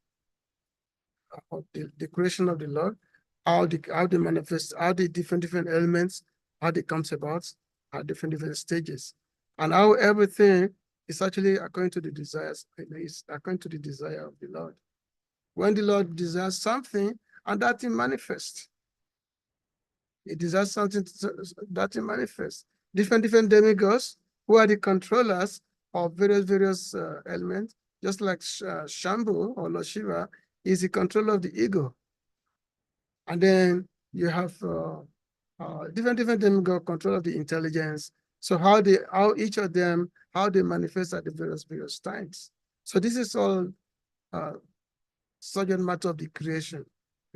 of the creation of the Lord, how they manifest, how the different elements, how they comes about, at different stages, and how everything is actually according to the desires, is according to the desire of the Lord. When the Lord desires something, and that thing manifests. He desires something that thing manifests. Different demigods who are the controllers of various elements, just like Shambhu or Lord Shiva is the controller of the ego. And then you have different demigods control of the intelligence. So how each of them, how they manifest at the various times. So this is all subject matter of the creation.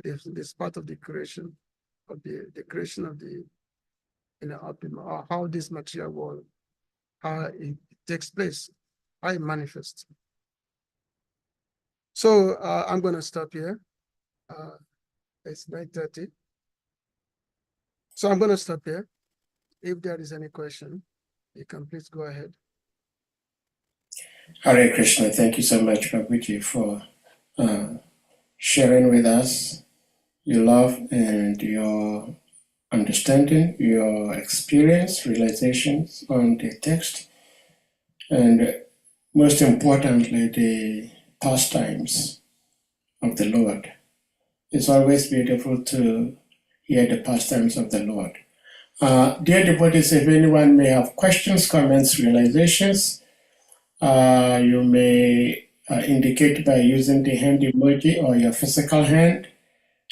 This part of the creation of the creation of the, how this material world, how it takes place, how it manifests. So I'm going to stop here. It's 9:30. So I'm going to stop here. If there is any question, you can please go ahead. Hare Krishna. Thank you so much, Prabhuji, for sharing with us your love and your understanding, your experience, realizations on the text, and most importantly, the pastimes of the Lord. It's always beautiful to hear the pastimes of the Lord. Dear devotees, if anyone may have questions, comments, realizations, you may indicate by using the hand emoji or your physical hand,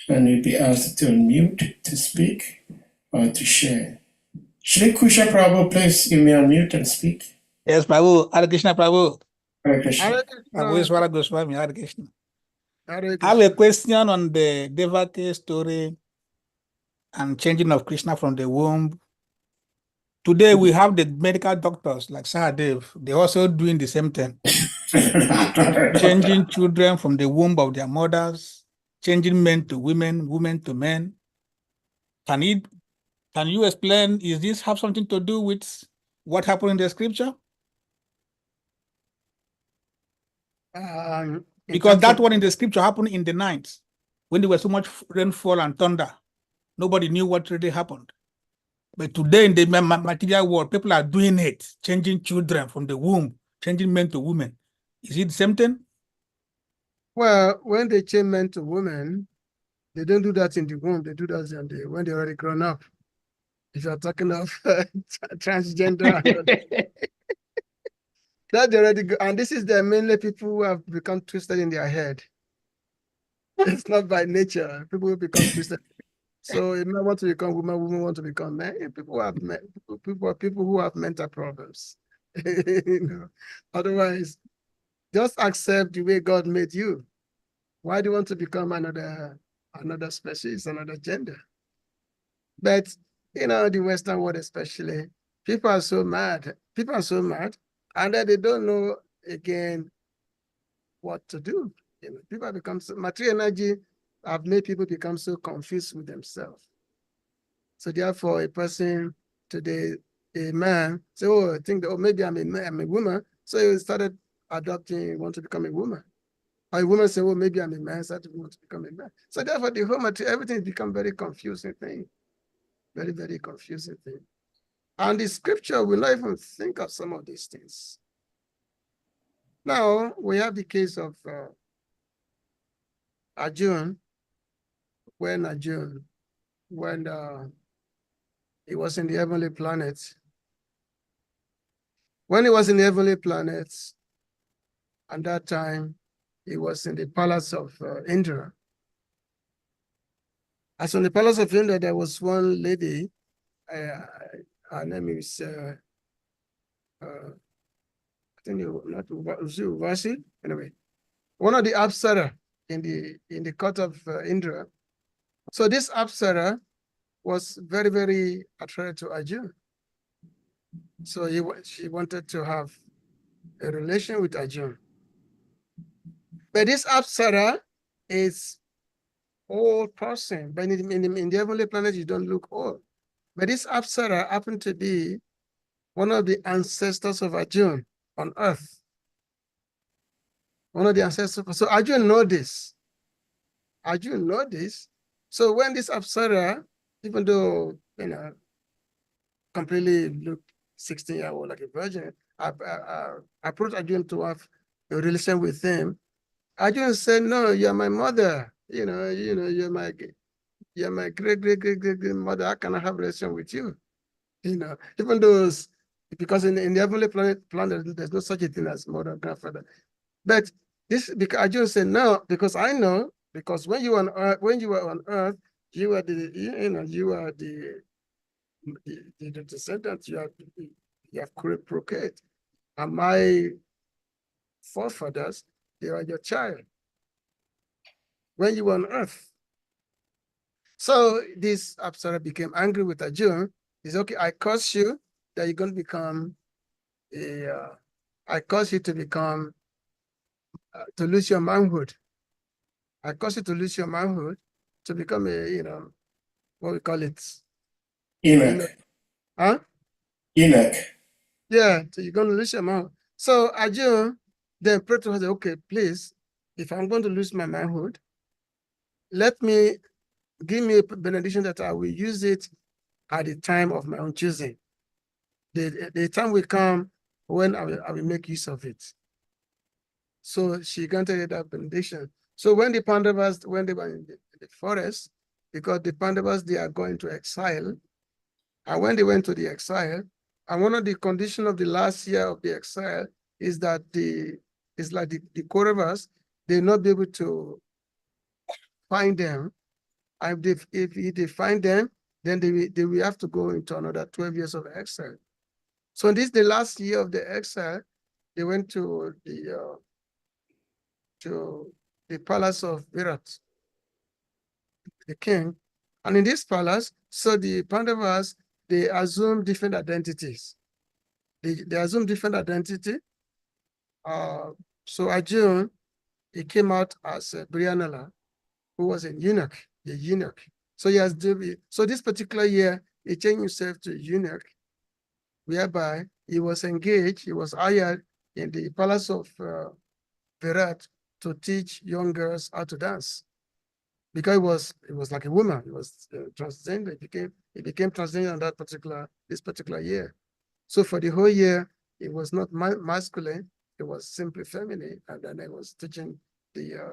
and you'll be asked to unmute to speak or to share. Shri Kusha Prabhu, please, you may unmute and speak. Yes, Prabhu. Hare Krishna, Prabhu. Hare Krishna. Hare Prabhu Krishna. Isvara Goswami, Hare Krishna. Hare I have a Krishna. question on the Devaki story and changing of Krishna from the womb. Today we have the medical doctors like Sahadev. They're also doing the same thing. changing children from the womb of their mothers, changing men to women, women to men. Can you explain, is this have something to do with what happened in the scripture? Because that one in the scripture happened in the night when there was so much rainfall and thunder. Nobody knew what really happened. But today in the material world, people are doing it, changing children from the womb, changing men to women. Is it the same thing? Well, when they change men to women, they don't do that in the womb. They do that when they're already grown up. If you're talking of transgender, that they already go, and this is the mainly people who have become twisted in their head. It's not by nature. People will become twisted. So a man want to become woman, women want to become man. People who have mental problems. You know, otherwise, just accept the way God made you. Why do you want to become another species, another gender? But you know, the Western world especially, people are so mad. People are so mad, and then they don't know again what to do. You know, people become so, material energy have made people become so confused with themselves. So therefore, a person today, a man, say, oh, I think that, oh, maybe I'm a woman. So he started adopting, want to become a woman. Or a woman say, oh, maybe I'm a man, started want to become a man. So therefore, the whole material, everything has become very confusing thing. Very, very confusing thing. And the scripture will not even think of some of these things. Now, we have the case of Arjun, when he was in the heavenly planets. When he was in the heavenly planets, at that time, he was in the palace of Indra. As in the palace of Indra, there was one lady, her name is, I think not Uvasi, anyway, one of the Apsara in the court of Indra. So this Apsara was very, very attracted to Arjun. So she wanted to have a relation with Arjun. But this Apsara is old person, but in the heavenly planet, you don't look old. But this Apsara happened to be one of the ancestors of Arjun on earth. One of the ancestors. So Arjun know this. Arjun know this. So when this Apsara, even though, you know, completely looked 16-year-old like a virgin, I approached Arjun to have a relation with him. Arjun said, no, you're my mother. You know, you're my great mother. How can I have a relation with you? You know, even though, because in the heavenly planet, there's no such a thing as mother and grandfather. But this, because Arjun said, no, because I know, because when you were on earth, you are the descendant, you have procreated. And my forefathers, they are your child when you were on earth. So this Apsara became angry with Arjun. He said, okay, I curse you that you're going to become I curse you to become, to lose your manhood. I curse you to lose your manhood, to become what we call it? Enoch. Huh? Enoch. Yeah, so you're going to lose your manhood. So Arjun then prayed to her, okay, please, if I'm going to lose my manhood, give me a benediction that I will use it at the time of my own choosing. The time will come when I will make use of it. So she granted that benediction. So when the Pandavas, when they were in the forest, because the Pandavas, they are going to exile, and when they went to the exile, and one of the conditions of the last year of the exile is that the Kauravas, they not be able to find them. And if they find them, then they will have to go into another 12 years of exile. So this the last year of the exile, they went to the palace of Virat, the king. And in this palace, so the Pandavas, they assume different identities. They assume different identity So Ajun, he came out as Brianala, who was a eunuch. So he has so this particular year, he changed himself to eunuch, whereby he was engaged, he was hired in the palace of Virat to teach young girls how to dance. Because it was like a woman, he was transgender, he became transgender on this particular year. So for the whole year, it was not masculine, it was simply feminine, and then I was teaching the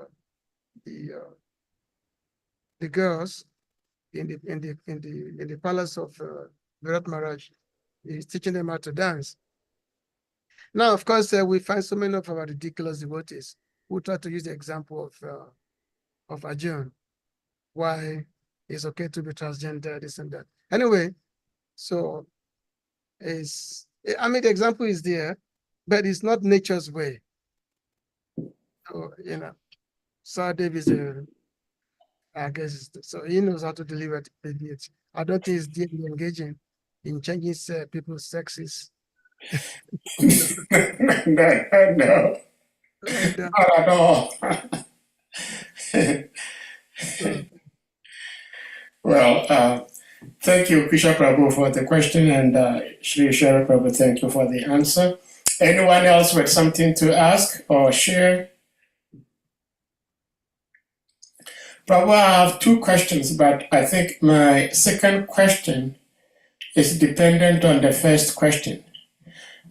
girls in the palace of Virat Maharaj. He's teaching them how to dance. Now, of course, we find so many of our ridiculous devotees who try to use the example of Arjun, why it's okay to be transgender, this and that. Anyway, so the example is there, but it's not nature's way. So, Sadev is I guess, so he knows how to deliver it. I don't think he's deeply engaging in changing people's sexes. No, And, not at all. Well, thank you, Krishna Prabhu, for the question, and Sri Shara Prabhu, thank you for the answer. Anyone else with something to ask or share? Prabhu, I have two questions, but I think my second question is dependent on the first question.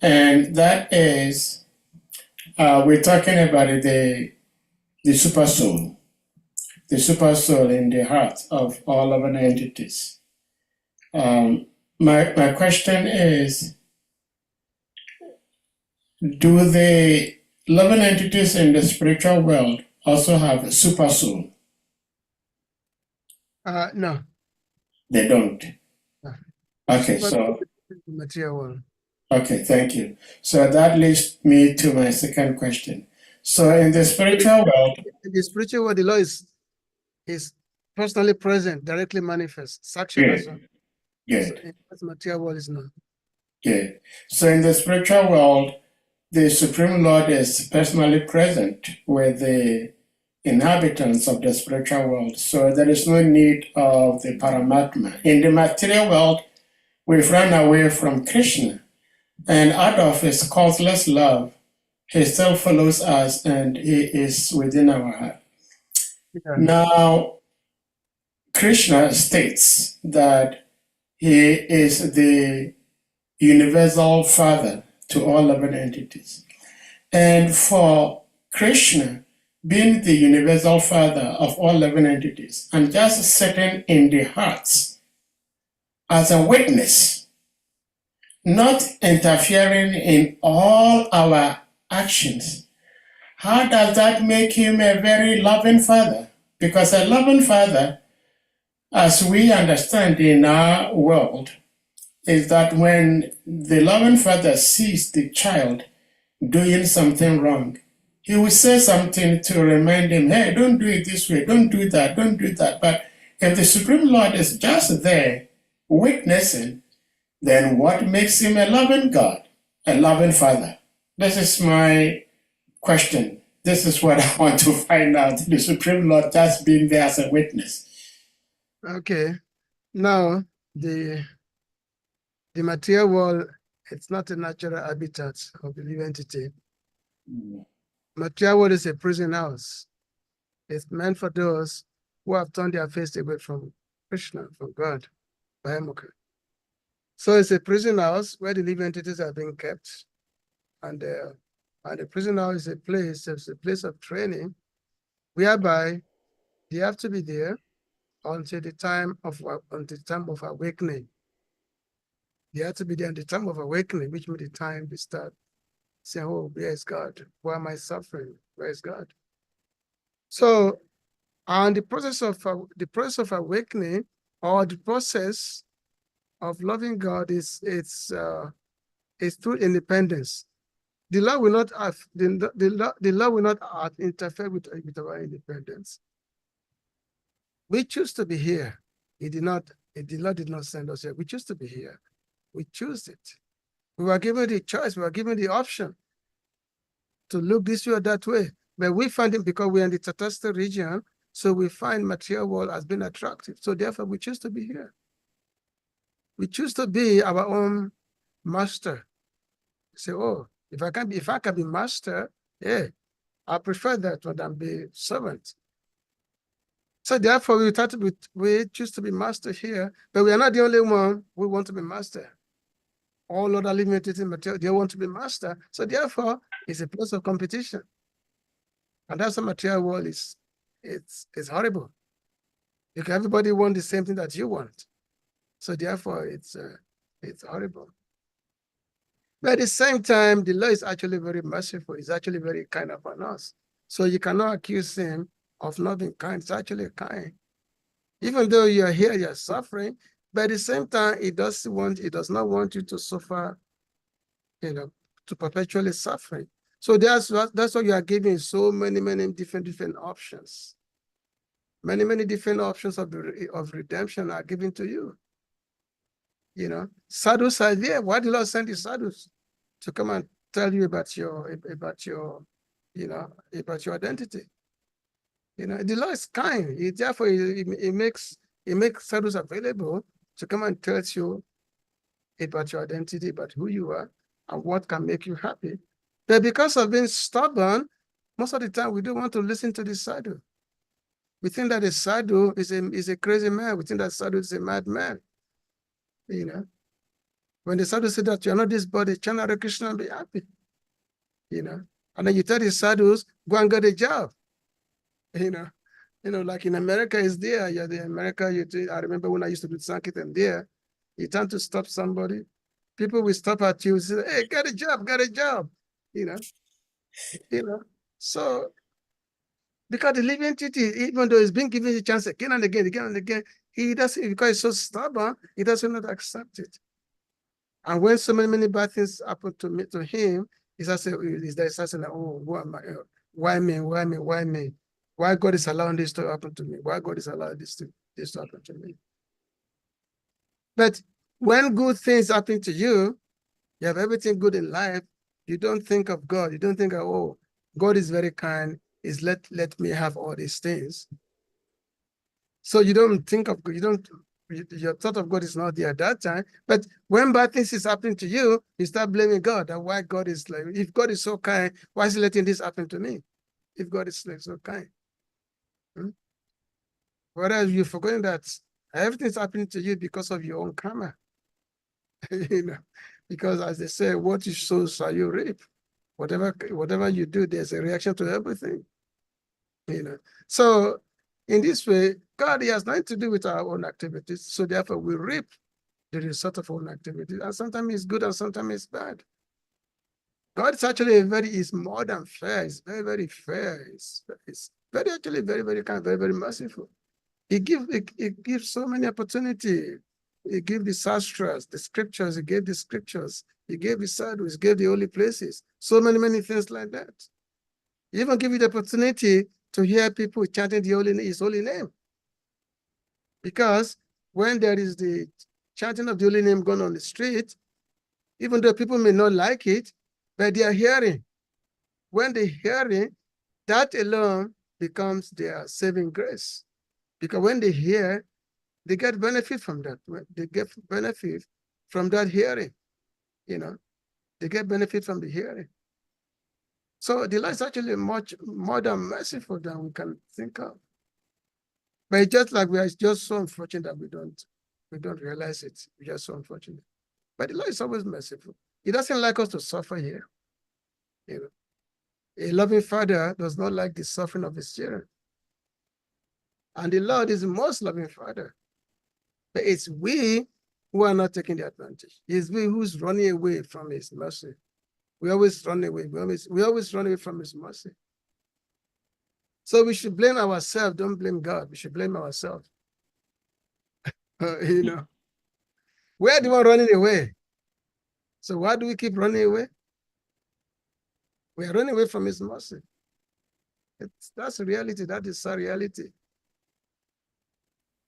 And that is, we're talking about the super soul in the heart of all living entities. My question is, do the living entities in the spiritual world also have a super soul? No. They don't. No. Okay, Super so material world. okay, thank you. So that leads me to my second question. So in the spiritual world, In the spiritual world, the law is personally present, directly manifest. Saksha. good, So in this material world is not. good. So in the spiritual world, the Supreme Lord is personally present with the inhabitants of the spiritual world. So there is no need of the Paramatma. In the material world, we've run away from Krishna. And out of his causeless love, he still follows us and he is within our heart. Yeah. Now, Krishna states that he is the universal father to all living entities. And for Krishna, being the universal father of all living entities and just sitting in the hearts as a witness, not interfering in all our actions, how does that make him a very loving father? Because a loving father, as we understand in our world, is that when the loving father sees the child doing something wrong, he will say something to remind him, hey, don't do it this way, don't do that, don't do that. But if the Supreme Lord is just there witnessing, then what makes him a loving God, a loving father? This is my question. This is what I want to find out. The Supreme Lord just being there as a witness. Okay. Now, the material world, it's not a natural habitat of the living entity. Material world is a prison house. It's meant for those who have turned their face away from Krishna, from God, Bahemukha. So it's a prison house where the living entities are being kept. And the prison house is it's a place of training, whereby they have to be there until the time of awakening. They have to be there at the time of awakening, which means the time they start saying, oh, where is God? Why am I suffering? Where is God? So, and the process of awakening, or the process of loving God is through independence. The law will not have the law will not interfere with our independence. We choose to be here. The law did not send us here. We choose to be here. We choose it. We were given the choice. We were given the option. to look this way or that way. But we find it because we're in the Tataste region, so we find material world as being attractive. So therefore, we choose to be here. We choose to be our own master. Say, oh, if I can be master, yeah, I prefer that than be servant. So therefore, we choose to be master here, but we are not the only one who want to be master. All other living entities, material, they want to be master. So therefore, it's a place of competition. And that's the material world is. It's horrible. Because everybody wants the same thing that you want. So therefore, it's horrible. But at the same time, the law is actually very merciful. It's actually very kind upon us. So you cannot accuse him of not being kind. It's actually kind. Even though you're here, you're suffering, but at the same time, it does not want you to suffer, to perpetually suffering. So that's why you are giving so many different options. Many different options of redemption are given to you. Sadhus are there. Why did the Lord send the sadhus? To come and tell you about your identity. The Lord is kind. Therefore, it makes sadhus available to come and tell you about your identity, about who you are, and what can make you happy. But because of being stubborn, most of the time we don't want to listen to the sadhu. We think that the sadhu is a crazy man. We think that sadhu is a madman. When the sadhu said that you're not this body, chant Hare Krishna and be happy. And then you tell the sadhus, go and get a job. Like in America is there. You're in America, I remember when I used to do Sankirtan there, you tend to stop somebody. People will stop at you and say, hey, get a job. So because the living entity, even though it's been given a chance again and again, he doesn't, because he's so stubborn, he doesn't not accept it. And when so many bad things happen to him, he's asking, oh, what am I? Why me? Why God is allowing this to happen to me? Why God is allowing this to happen to me? But when good things happen to you, you have everything good in life, you don't think of God. You don't think, oh, God is very kind. Is let me have all these things. So you don't think of, your thought of God is not there at that time. But when bad things is happening to you, you start blaming God. And why God is like, if God is so kind, why is he letting this happen to me? If God is like so kind. Whereas you're forgetting that everything is happening to you because of your own karma. Because as they say, what you sow shall you reap. Whatever you do, there's a reaction to everything. So in this way, God has nothing to do with our own activities. So therefore, we reap the result of our own activities. And sometimes it's good and sometimes it's bad. God is actually is more than fair. It's very fair. It's very kind, very merciful. He gives so many opportunities. He gave the sastras, the scriptures. He gave the scriptures. He gave the sadhus. He gave the holy places. So many things like that. He even give you the opportunity to hear people chanting his holy name. Because when there is the chanting of the holy name going on the street, even though people may not like it, but they are hearing. When they're hearing, that alone becomes their saving grace. Because when they hear, they get benefit from that. They get benefit from that hearing. They get benefit from the hearing. So the Lord is actually much more than merciful than we can think of. But it's just like we are just so unfortunate that we don't realize it. We're just so unfortunate. But the Lord is always merciful. He doesn't like us to suffer here. A loving father does not like the suffering of his children. And the Lord is the most loving father. But it's we who are not taking the advantage. It's we who's running away from his mercy. We always run away. We always run away from his mercy. So we should blame ourselves. Don't blame God. We should blame ourselves. We're the one running away. So why do we keep running away? We are running away from his mercy. That's a reality. That is a reality.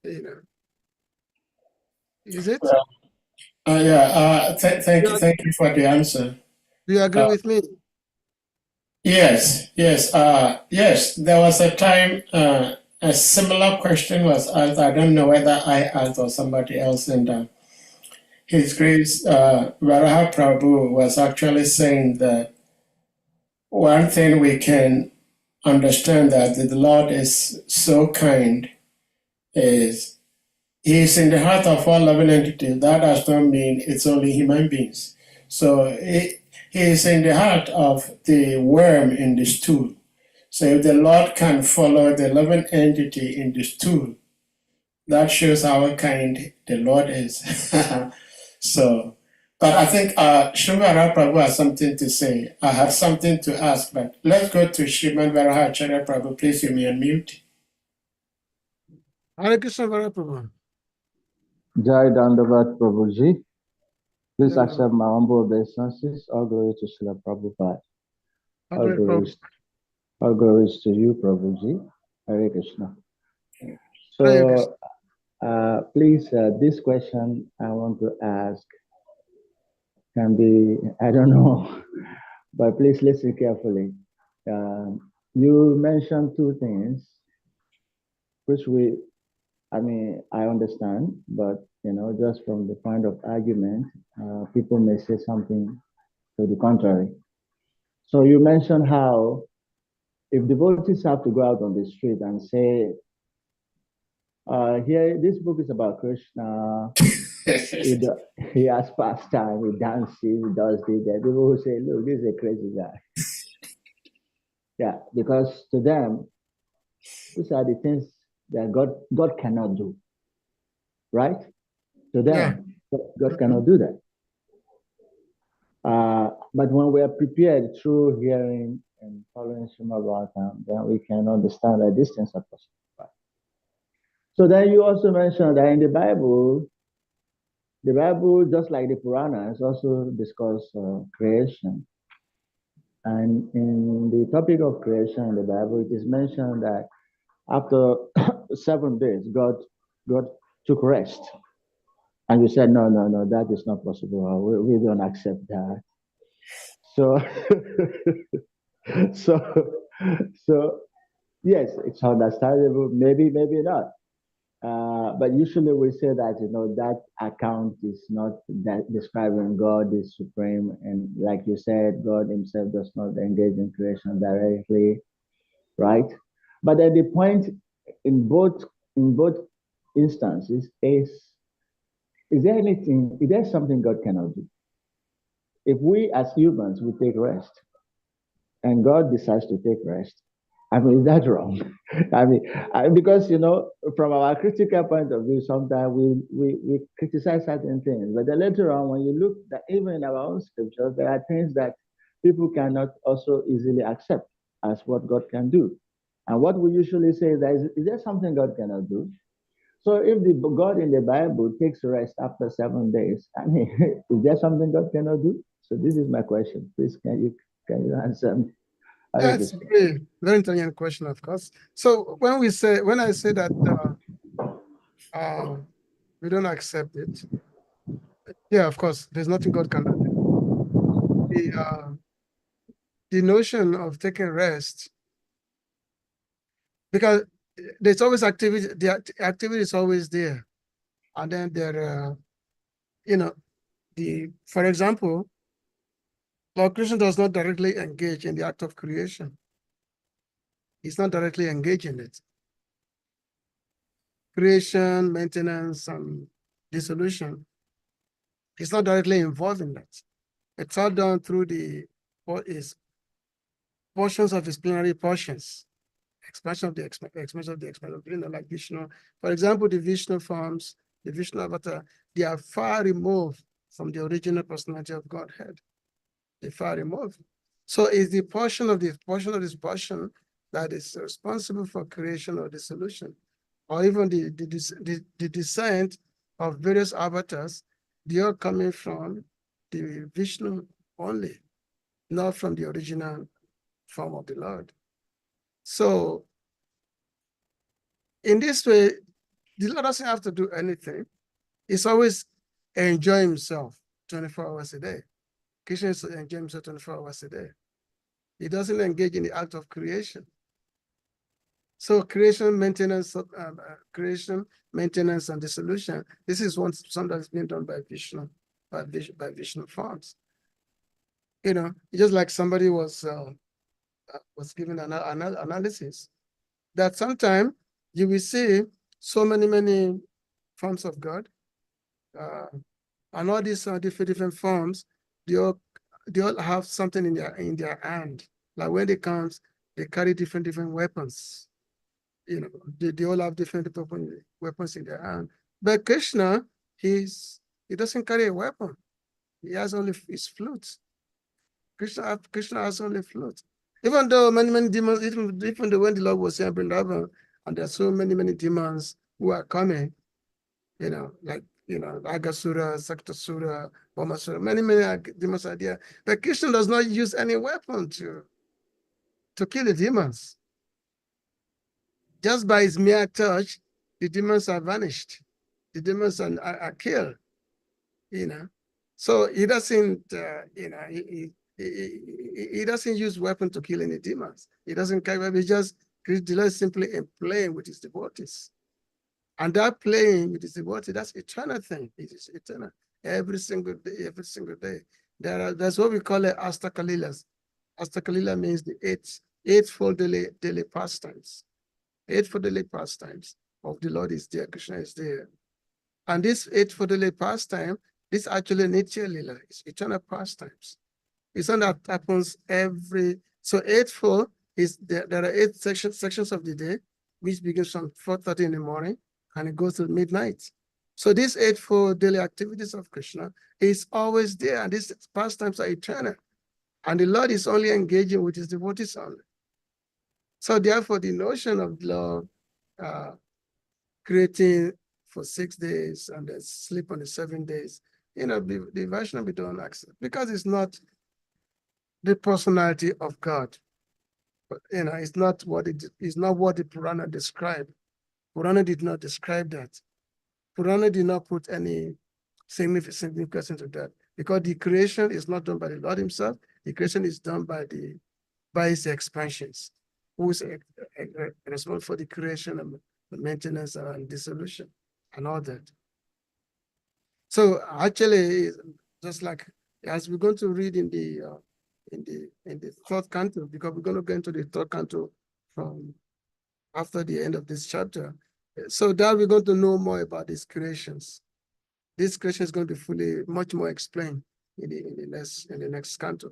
Is it? Thank you for the answer. Do you agree with me? Yes, yes, yes. There was a time a similar question was asked. I don't know whether I asked or somebody else, and His Grace Varaha Prabhu was actually saying that one thing we can understand that the Lord is so kind is He is in the heart of all living entities. That does not mean it's only human beings. So He is in the heart of the worm in the stool. So if the Lord can follow the living entity in the stool, that shows how kind the Lord is. So, but I think Shrimad Prabhu has something to say. I have something to ask, but let's go to Shrimad Varahacharya Prabhu. Please, you may unmute. Hare Krishna Vara Prabhu. Jai Dandavat Prabhuji. Please Dandavat. accept my humble obeisances. All glory to Srila Prabhupada. All glories to you, Prabhuji. Hare Krishna. So, please, this question I want to ask can be, I don't know, but please listen carefully. You mentioned two things, which I understand, but just from the point of argument, people may say something to the contrary. So you mentioned how if devotees have to go out on the street and say, here, this book is about Krishna, he has pastime, he dances, he does this, people will say, look, this is a crazy guy. Yeah, because to them, these are the things that God cannot do, right? To them, God cannot do that. But when we are prepared through hearing and following Srimad Bhagavatam, then we can understand that these things are possible. Right? So then you also mentioned that in the Bible, just like the Puranas, also discuss creation. And in the topic of creation in the Bible, it is mentioned that after 7 days, God took rest. And you said, no, that is not possible. We don't accept that. So, so yes, it's understandable. Maybe not. But usually we say that that account is not that describing God is supreme, and like you said, God Himself does not engage in creation directly, right? But then the point in both instances is there something God cannot do? If we as humans we take rest, and God decides to take rest, is that wrong? Because from our critical point of view, sometimes we criticize certain things, but then later on, when you look that even in our own scriptures, there are things that people cannot also easily accept as what God can do. And what we usually say is there something God cannot do? So if the God in the Bible takes rest after 7 days, is there something God cannot do? So this is my question. Please, can you answer me? That's a very intelligent question, of course. So when I say that we don't accept it, yeah, of course, there's nothing God cannot do. The notion of taking rest, because there's always activity, the activity is always there. And then there, for example, Lord Krishna does not directly engage in the act of creation. He's not directly engaged in it. Creation, maintenance, and dissolution. He's not directly involved in that. It's all done through portions of his plenary portions, expansion of the expansion, like Vishnu. For example, the Vishnu forms, the Vishnu avatar, they are far removed from the original personality of Godhead. They're far removed. So it's the portion of this portion that is responsible for creation or dissolution, or even the descent of various avatars. They are coming from the Vishnu only, not from the original form of the Lord. So in this way, the Lord doesn't have to do anything. He's always enjoying himself 24 hours a day. Krishna is enjoying himself 24 hours a day. He doesn't engage in the act of creation. So creation, maintenance, maintenance, and dissolution. This is something that's being done by Vishnu, by Vishnu forms. You know, just like somebody was given an analysis that sometimes you will see so many forms of God, and all these different forms, they all have something in their hand. Like when they come, they carry different weapons. You know, they all have different weapons in their hand. But Krishna, he doesn't carry a weapon. He has only his flute. Krishna has only flute. Even though many demons, even though when the Lord was saying, and there are so many demons who are coming, you know, like, you know, Agasura, Saktasura, Vamasura, many demons are there. But Krishna does not use any weapon to kill the demons. Just by his mere touch, the demons are vanished. The demons are killed, you know. So he doesn't, you know, he doesn't use weapon to kill any demons. He doesn't carry, he just delights simply in playing with his devotees. And that playing with his devotees, that's eternal thing. It is eternal. Every single day. That's what we call it Astakalilas. Astakalila means the eightfold daily pastimes. Eightfold daily pastimes of the Lord is there, Krishna is there. And this eightfold daily pastime, this actually Nitya Lila, it's eternal pastimes. It's not that happens so eightfold is there are 8 sections of the day, which begins from 4:30 in the morning and it goes to midnight. So these eightfold daily activities of Krishna is always there, and these pastimes are eternal. And the Lord is only engaging with his devotees only. So therefore, the notion of the Lord creating for 6 days and then sleep on the 7 days, you know, the Vaishnava don't accept, because it's not the personality of God. But, you know, it's not what the Purana described. Purana did not describe that. Purana did not put any significance into that, because the creation is not done by the Lord himself. The creation is done by his expansions, who is responsible for the creation and the maintenance and dissolution and all that. So actually, just like as we're going to read in the 3rd canto, because we're going to go into the 3rd canto from after the end of this chapter. So that we're going to know more about these creations. This creation is going to be much more explained in the next canto.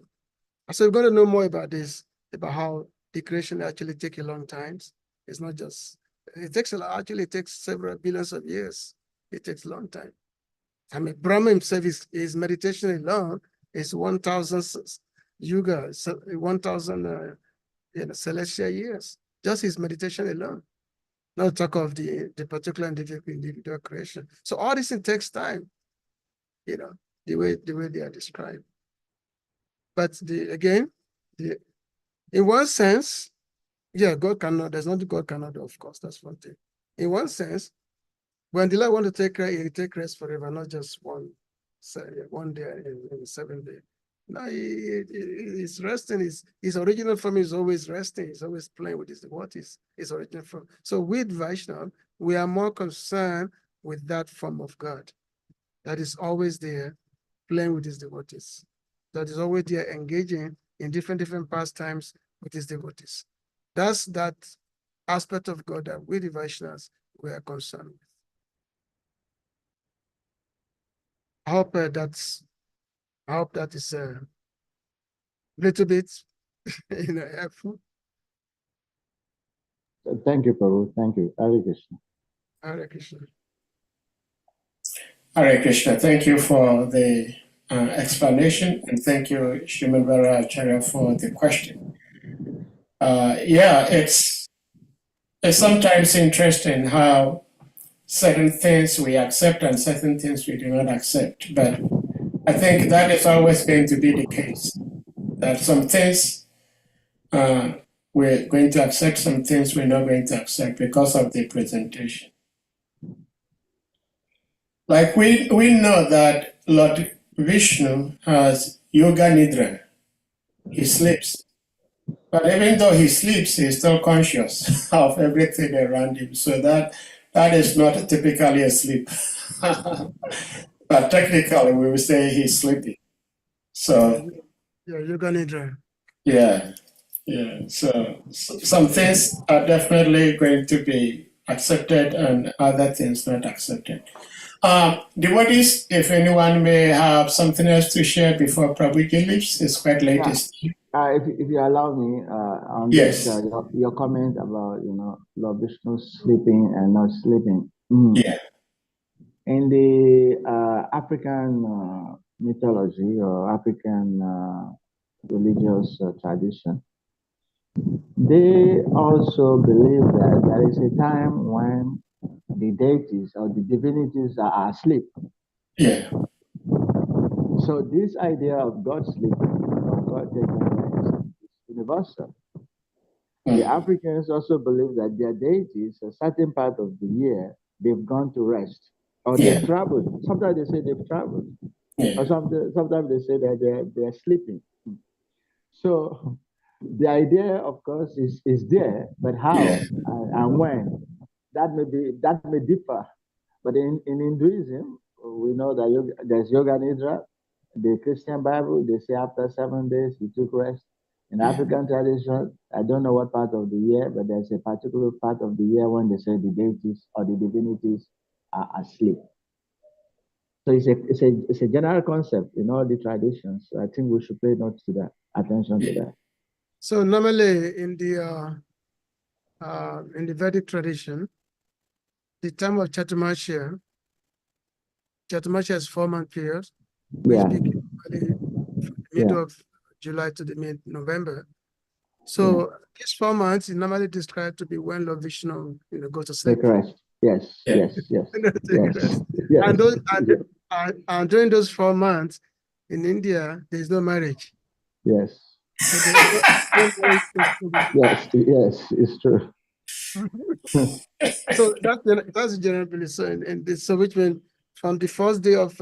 So we're going to know more about this, about how the creation actually takes a long time. It's not just, it takes several billions of years. It takes a long time. I mean, Brahma himself, his meditation alone is 1,000 yuga, 1,000 celestial years. Just his meditation alone. Not talk of the particular individual creation. So all this takes time, you know, the way they are described. But in one sense, yeah, God cannot, there's nothing God cannot do, of course, that's one thing. In one sense, when the Lord wants to take rest, he take rest forever, not just one day in the 7th day. No, he's resting. His original form is always resting. He's always playing with his devotees. His original form. So with Vaishnava, we are more concerned with that form of God that is always there, playing with his devotees. That is always there, engaging in different pastimes with his devotees. That's that aspect of God that we the Vaishnavas we are concerned with. I hope that is a little bit, helpful. Thank you, Prabhu. Thank you. Hare Krishna. Hare Krishna. Hare Krishna. Thank you for the explanation, and thank you, Srimad Acharya, for the question. Yeah, it's sometimes interesting how certain things we accept and certain things we do not accept. But I think that is always going to be the case, that some things we're going to accept, some things we're not going to accept because of the presentation. Like we know that Lord Vishnu has yoga nidra. He sleeps. But even though he sleeps, he's still conscious of everything around him. So that is not typically a sleep. But technically, we would say he's sleeping. So Yeah, yoga nidra. yeah. So some things are definitely going to be accepted and other things not accepted. Devotees, if anyone may have something else to share before Prabhuji leaves, it's quite late. Yeah. If you allow me, on Yes. this, your comment about Lord Vishnu sleeping and not sleeping. Yeah. In the African mythology or African religious tradition, they also believe that there is a time when the deities or the divinities are asleep. Yeah. So this idea of God sleeping or God taking rest is universal. The Africans also believe that their deities, a certain part of the year, they've gone to rest or they've traveled. Sometimes they say they've traveled, or sometimes they say that they're sleeping. So the idea, of course, is there, but how and when that may differ. But in Hinduism, we know that there's yoga nidra. The Christian Bible, they say after 7 days you took rest. In African tradition, I don't know what part of the year, but there's a particular part of the year when they say the deities or the divinities are asleep. So it's a general concept in all the traditions. So I think we should pay attention to that. So normally in the Vedic tradition, the time of Chaturmasya is 4-month period, which begins from the middle of July to the mid-November. So these 4 months is normally described to be when Lord Vishnu goes to sleep. Take rest. Yes. And during those 4 months in India, there is no marriage. Yes. So yes, it's true. So that's the general belief. So which means from the first day of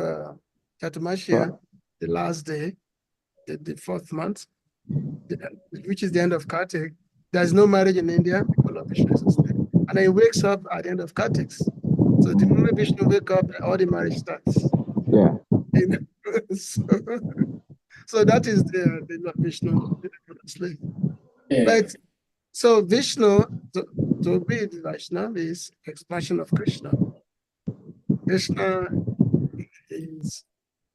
Chaturmasya, the last day, the 4th month, which is the end of Kartik, there's no marriage in India because of Vishnu is asleep. And he wakes up at the end of Kartik. So the moment Vishnu wake up, all the marriage starts. Yeah. So that is the Lord Vishnu sleep. Yeah. But so Vishnu, to be the Vaishnava, is expression of Krishna. Krishna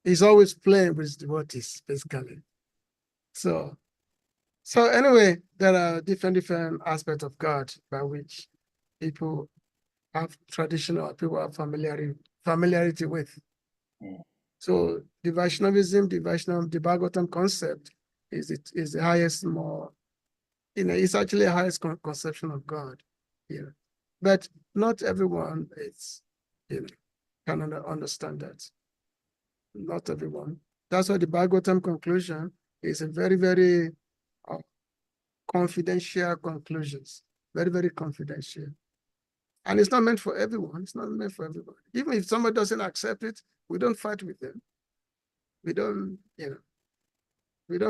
is always playing with devotees, basically. So anyway, there are different aspects of God by which people have traditional, people have familiarity with. So the Vaishnavism, the Bhagavatam concept is the highest, more, it's actually the highest conception of God. Yeah. But not everyone can understand that. Not everyone. That's why the Bhagavatam conclusion is a very, very confidential conclusions. Very, very confidential. And it's not meant for everyone. It's not meant for everyone. Even if somebody doesn't accept it, we don't fight with them. We don't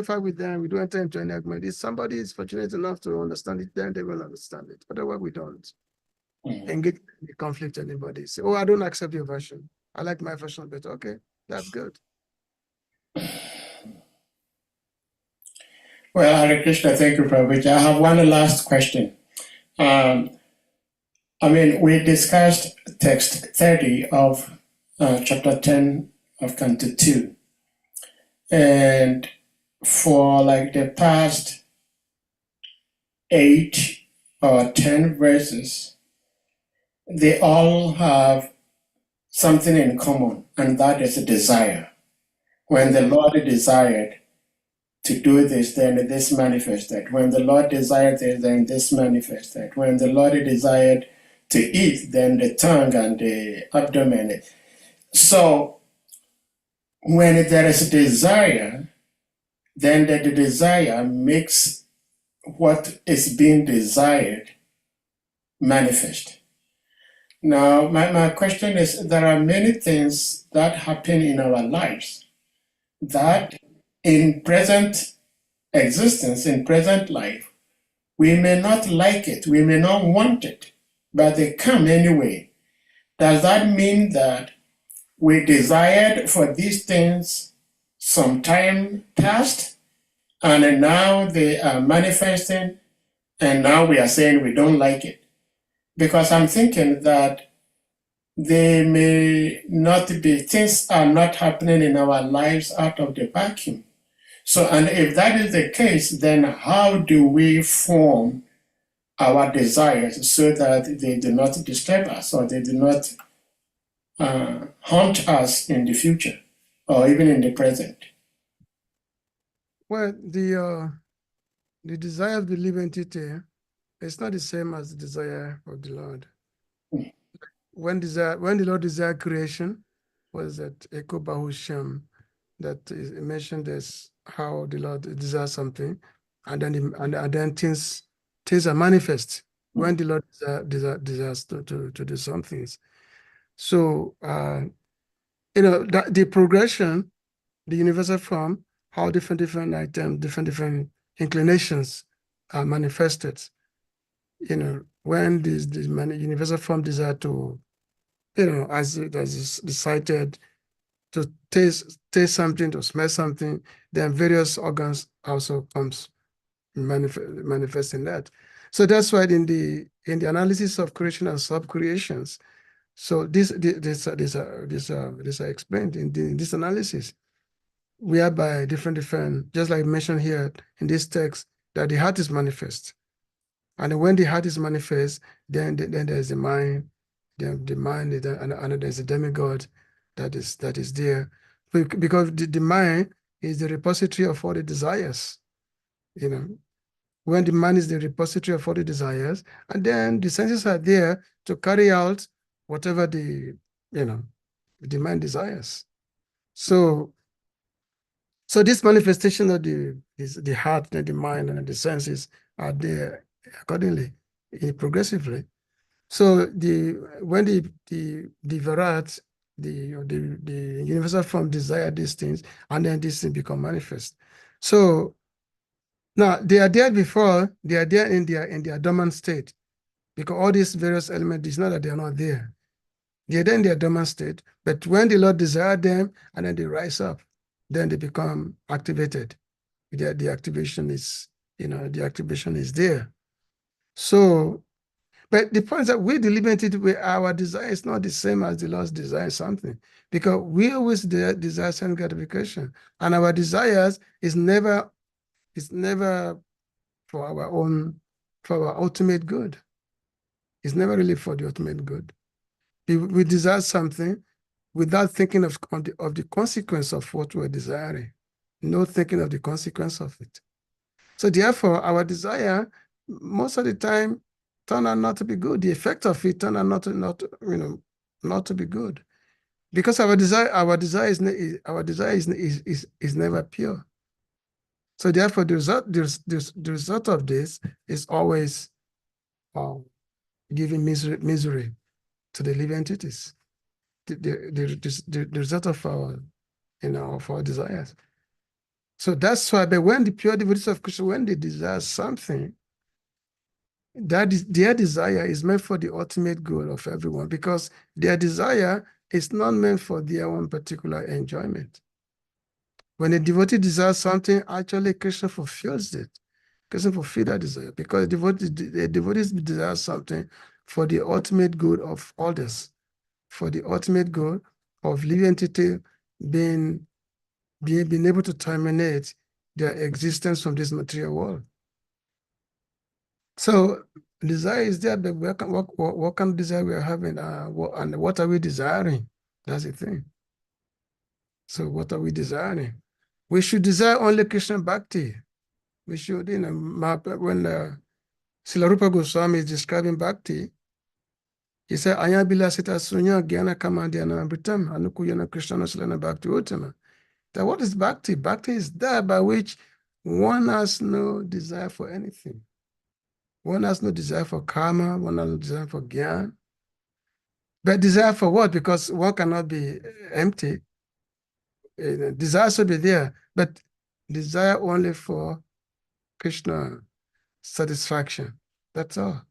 fight with them. We don't enter into any argument. If somebody is fortunate enough to understand it, then they will understand it. Otherwise, we don't engage in the conflict with anybody. Say, oh, I don't accept your version. I like my version better. Okay, that's good. Well, Hare Krishna, thank you, Prabhuji. I have one last question. We discussed text 30 of chapter 10 of Canto 2. And for like the past 8 or 10 verses, they all have something in common, and that is a desire. When the Lord desired to do this, then this manifested. When the Lord desired this, then this manifested. When the Lord desired to eat, then the tongue and the abdomen. So when there is a desire, then the desire makes what is being desired manifest. Now, my question is, there are many things that happen in our lives that in present existence, in present life, We may not like it, we may not want it, but they come anyway. Does that mean that we desired for these things some time past, and now they are manifesting, and now we are saying we don't like it? Because I'm thinking that they may not be, things are not happening in our lives out of the vacuum. So, and if that is the case, then how do we form our desires so that they do not disturb us, or they do not haunt us in the future or even in the present? Well, the desire of the living entity is not the same as the desire of the Lord. Mm. When the Lord desired creation, was that Eko Bahushem that is mentioned as how the Lord desires something, and then things are manifest when the Lord desires to do some things. So that the progression, the universal form, how different items, different inclinations are manifested. When this universal form desire to, as is decided to taste something, to smell something, then various organs also comes manifesting that. So that's why in the analysis of creation and sub-creations, so these are explained in this analysis, whereby different, just like mentioned here in this text, that the heart is manifest. And when the heart is manifest, then there's the mind, the mind, and there's a demigod that is there. Because the mind is the repository of all the desires. When the mind is the repository of all the desires, and then the senses are there to carry out whatever the mind desires. So this manifestation of the heart and the mind and the senses are there accordingly, progressively. So when the Virat, the universal form desire these things, and then these things become manifest. So now they are there before, they are there in their dormant state, because all these various elements, it's not that they are not there. They're there in their dormant state, but when the Lord desired them and then they rise up, then they become activated. The activation is, the activation is there. So, but the point is that we delimited our desire is not the same as the Lord's desire something, because we always desire some gratification, and our desires is never for our ultimate good. It's never really for the ultimate good. We desire something without thinking of the consequence of what we're desiring, no thinking of the consequence of it. So therefore, our desire, most of the time, turn out not to be good. The effect of it turn out not to be good, because our desire is never pure. So therefore, the result of this is always giving misery to the living entities. The result of our of our desires. So that's why, but when the pure devotees of Krishna, when they desire something, that is their desire is meant for the ultimate goal of everyone, because their desire is not meant for their own particular enjoyment. When a devotee desires something, actually Krishna fulfills it. Krishna fulfills that desire, because the devotees desire something for the ultimate good of others, for the ultimate good of living entity being able to terminate their existence from this material world. So desire is there, but what kind of desire we are having, and what are we desiring? That's the thing. So what are we desiring? We should desire only Krishna Bhakti. We should, when Srila Rupa Goswami is describing Bhakti, he said, Aya bila sita sunya gyana kama dhyana amritam anukuyana Krishna nasalana Bhakti uttama. That what is Bhakti? Bhakti is that by which one has no desire for anything. One has no desire for karma, one has no desire for gyan. But desire for what? Because one cannot be empty. Desire should be there, but desire only for Krishna. satisfaction. That's all.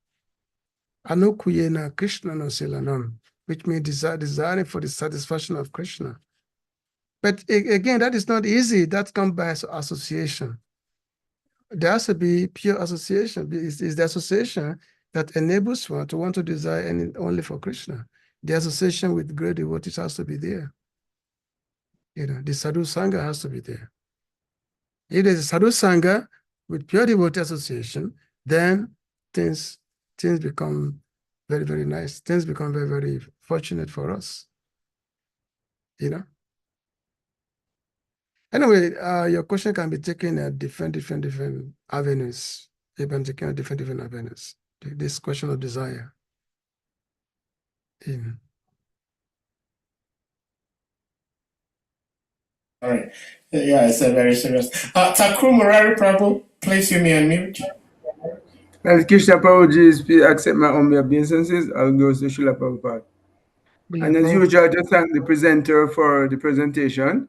Anukuyena Krishna no silanam, which means desiring for the satisfaction of Krishna. But again, that is not easy. That comes by association. There has to be pure association. It's the association that enables one to want to desire only for Krishna. The association with great devotees has to be there. The sadhu sangha has to be there. If there's a sadhu sangha with pure devotee association, then things become very, very nice. Things become very, very fortunate for us. Anyway, your question can be taken at different avenues. You can take at different avenues. This question of desire. All right. Yeah, it's a very serious. Thakur Murari Prabhu, please you may unmute. As Krishna Prabhuji, please accept my humble obeisances. I'll go to Srila Prabhupada. And as usual, just thank the presenter for the presentation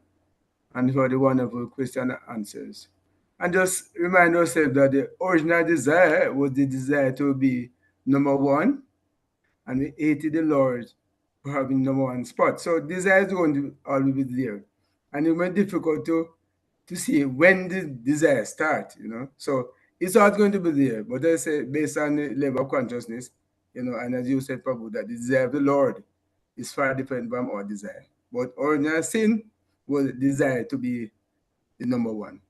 and for the wonderful question and answers. And just remind ourselves that the original desire was the desire to be number one, and we hated the Lord for having number one spot. So desire is going to always be there. And it may be difficult to see when the desire starts, So it's always going to be there. But I say based on the level of consciousness, and as you said, Prabhu, that the desire of the Lord is far different from our desire. But original sin was desire to be the number one.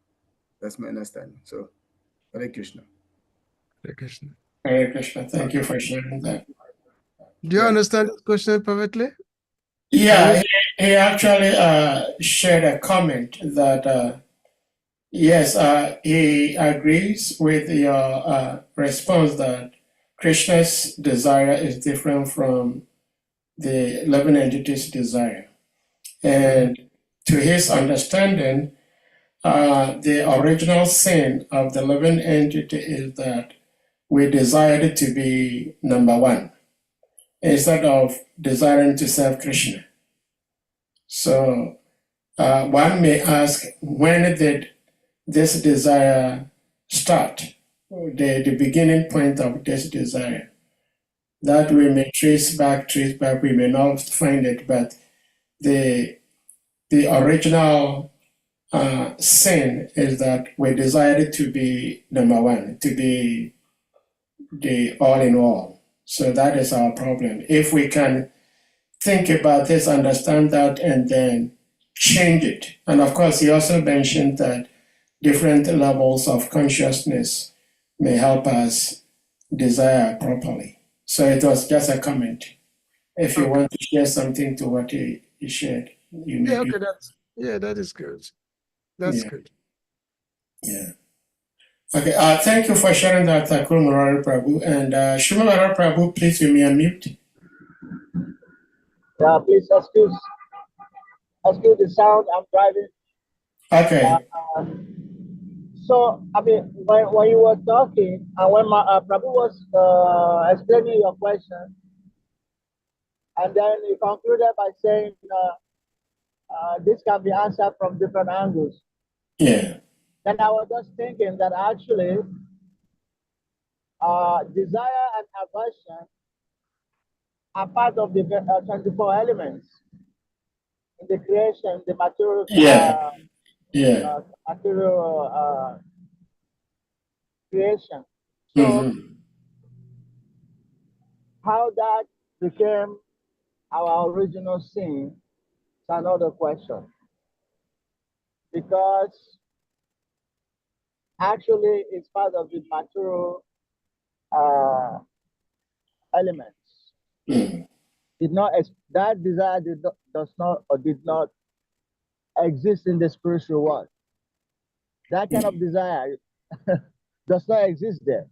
That's my understanding. So, Hare Krishna. Hare Krishna. Hare Krishna. Thank you for sharing that. Do you understand this question perfectly? Yeah, he actually shared a comment that, yes, he agrees with your response that Krishna's desire is different from the living entity's desire. And to his understanding, the original sin of the living entity is that we desired to be number one instead of desiring to serve Krishna. So one may ask, when did this desire start? The beginning point of this desire. That we may trace back, we may not find it, but the original sin is that we decided to be number one, to be the all in all. So that is our problem. If we can think about this, understand that, and then change it. And of course, he also mentioned that different levels of consciousness may help us desire properly. So it was just a comment. If you want to share something to what he shared, you may do. That is good. That's good. Yeah. Okay, thank you for sharing that, Thakur Murari Prabhu. And Shumara Prabhu, please you may unmute. Yeah, please excuse the sound. I'm driving. Okay. So, I mean, when you were talking, and when Prabhu was explaining your question, and then he concluded by saying this can be answered from different angles. Yeah. Then I was just thinking that actually desire and aversion are part of the 24 elements in the creation, the material, material creation. So how that became our original sin is another question. Because actually it's part of the material elements. That desire did not exist in the spiritual world. That kind of desire does not exist there.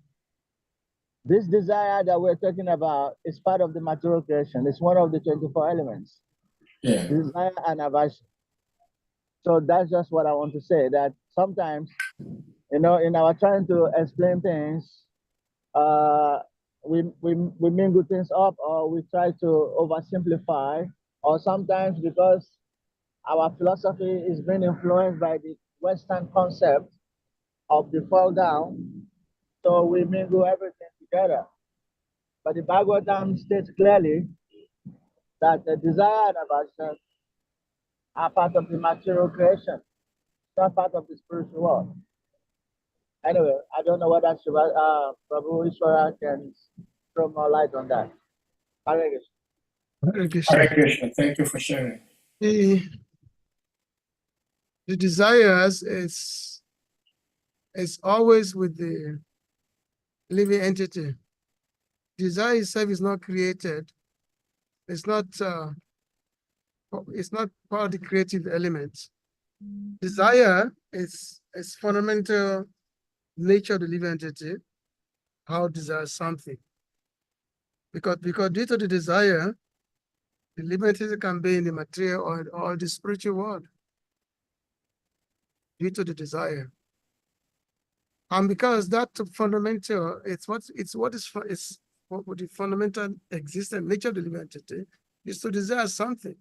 This desire that we're talking about is part of the material creation. It's one of the 24 elements. Yeah. Desire and aversion. So that's just what I want to say, that sometimes, in our trying to explain things, we mingle things up, or we try to oversimplify, or sometimes because our philosophy is being influenced by the Western concept of the fall down. So we mingle everything together. But the Bhagavatam states clearly that the desire and aversion are part of the material creation, not part of the spiritual world. Anyway, I don't know whether Prabhu ISVARA can throw more light on that. Hare Krishna. Hare Krishna. Hare Krishna. Thank you for sharing. The desires is always with the living entity. Desire itself is not created. It's not part of the creative element. Desire is fundamental nature of the living entity, how it desires something. Because due to the desire, the living entity can be in the material or the spiritual world. Due to the desire. And because that fundamental, it's what the fundamental existence nature of the living entity is to desire something.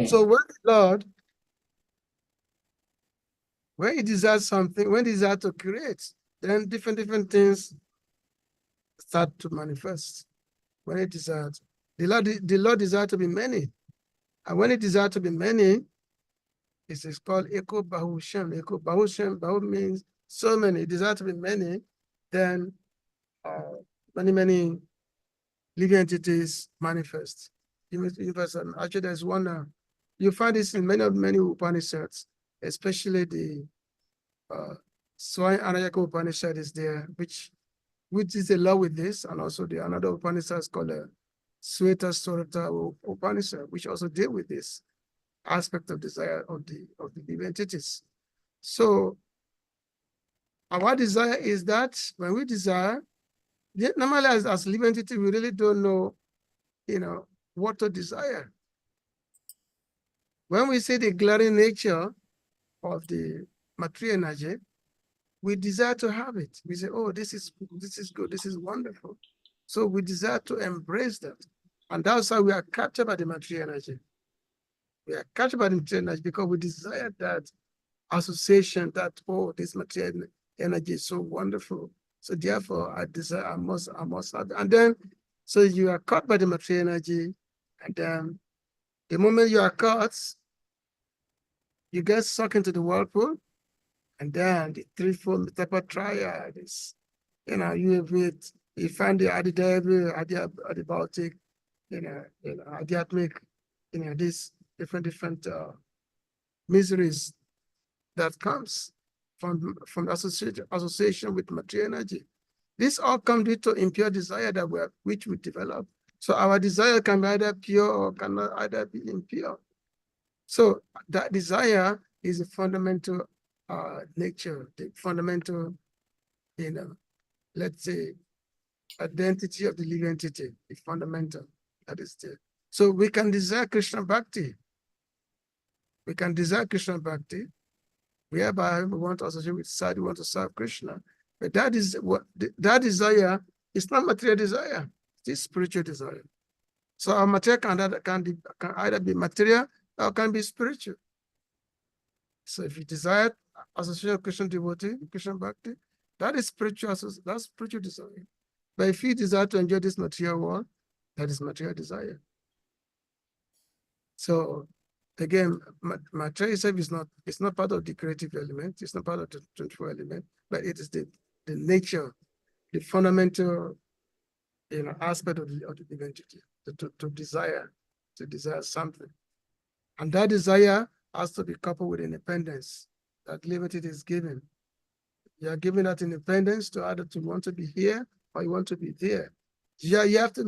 So when the Lord, when he desires something, when he desires to create, then different things start to manifest. When he desires, the Lord desires to be many. And when he desires to be many, it is called Eko Bahu Shem. Eko Bahu Shem, Bahu means so many, desire to be many, then many living entities manifest. Actually, there's one, you find this in many Upanishads, especially the Swai Anayaka Upanishad is there, which is a law with this, and also the another Upanishad is called Sweta Sorata Upanishad, which also deal with this aspect of desire of the living entities. So our desire is that when we desire, normally as living entity, we really don't know, what to desire. When we see the glaring nature of the material energy, we desire to have it. We say, oh, this is good, this is wonderful. So we desire to embrace that. And that's how we are captured by the material energy. We are captured by the material energy because we desire that association that, oh, this material energy is so wonderful. So therefore, I desire, I must have it. And then, so you are caught by the material energy. And then the moment you are caught, you get sucked into the whirlpool. And then the threefold type of triad is, you find the adiabatic, adhyatmic, these different miseries that comes from association with material energy. This all comes due to impure desire which we develop. So our desire can be either pure or cannot either be impure. So that desire is a fundamental nature, the fundamental, let's say, identity of the living entity, the fundamental that is there. So we can desire Krishna Bhakti. We can desire Krishna Bhakti, whereby we want to associate with sadhu, we want to serve Krishna. But that desire is not material desire, it is spiritual desire. So our material can either be material or can be spiritual. So if you desire association of Krishna devotee, Krishna Bhakti, that is spiritual, that's spiritual desire. But if you desire to enjoy this material world, that is material desire. So again, material itself it's not part of the creative element, it's not part of the 24 element, but it is the nature, the fundamental aspect of the identity, to desire something. And that desire has to be coupled with independence that liberty is given. You are given that independence to either to want to be here or you want to be there. Yeah, you have to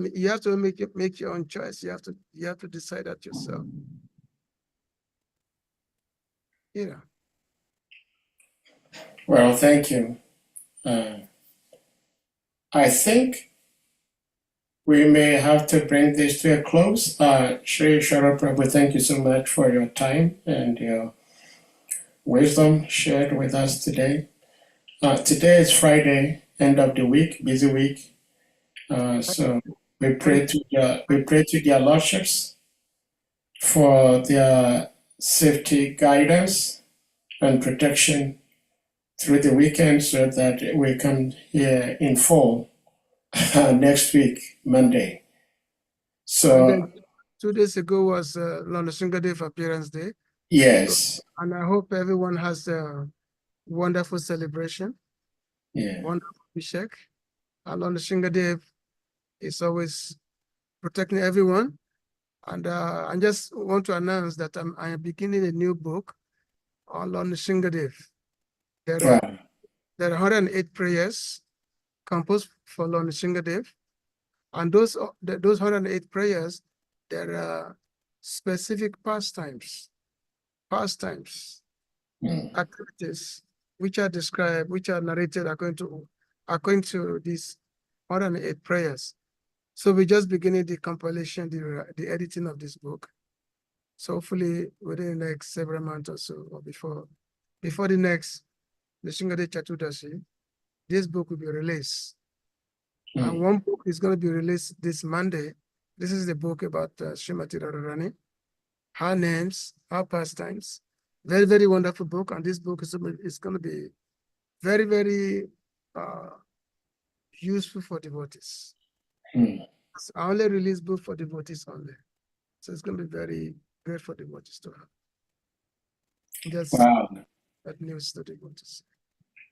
make your own choice. You have to decide that yourself. Well, thank you. I think we may have to bring this to a close. Shri Shara Prabhu, thank you so much for your time and your wisdom shared with us today. Today is Friday, end of the week, busy week. So we pray to their lordships for their safety guidance and protection through the weekend so that we come here in full next week, Monday. So, And then 2 days ago was Lord Shingadev Appearance Day. yes. So, and I hope everyone has a wonderful celebration. Yeah. Wonderful Abhishek. And Lord Shingadev is always protecting everyone. And I just want to announce that I am beginning a new book on Lord Shingadev. There are 108 prayers composed for Lord Shingadev. And those 108 prayers, there are specific pastimes, activities, which are described, which are narrated according to these 108 prayers. So we're just beginning the compilation, the editing of this book. So hopefully within the next several months or so, or before the next Nishingade Chatudashi, this book will be released. And one book is going to be released this Monday. This is the book about Srimati Radharani, her names, her pastimes. Very, very wonderful book. And this book is going to be very, very useful for devotees. So I only release book for devotees only. So it's going to be very great for devotees to have. Just that news to devotees.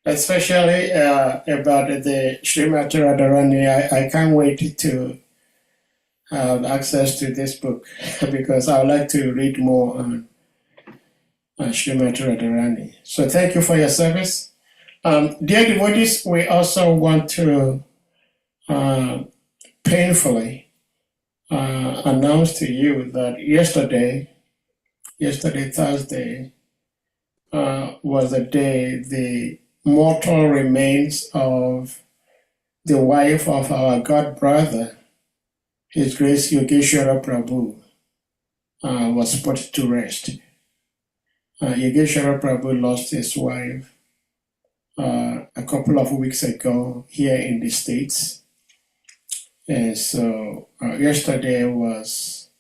Especially about the Srimati Radharani, I can't wait to have access to this book because I would like to read more on Srimati Radharani. So thank you for your service. Dear devotees, we also want to painfully announce to you that yesterday, Thursday, was the day the mortal remains of the wife of our God brother, His Grace Yogeshwara Prabhu, was put to rest. Yogeshwara Prabhu lost his wife a couple of weeks ago here in the States. And so yesterday was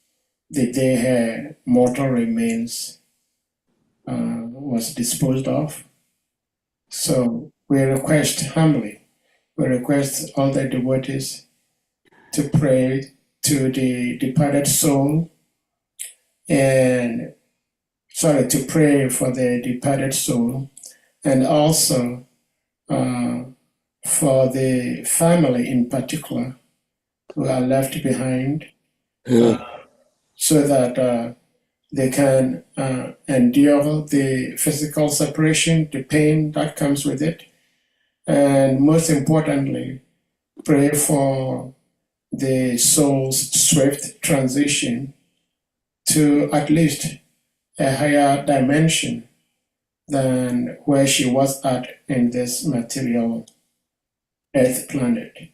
the day her mortal remains was disposed of. So we request humbly, all the devotees to pray to the departed soul to pray for the departed soul, and also for the family in particular who are left behind, so that they can endure the physical separation, the pain that comes with it, and most importantly, pray for the soul's swift transition to at least a higher dimension than where she was at in this material earth planet.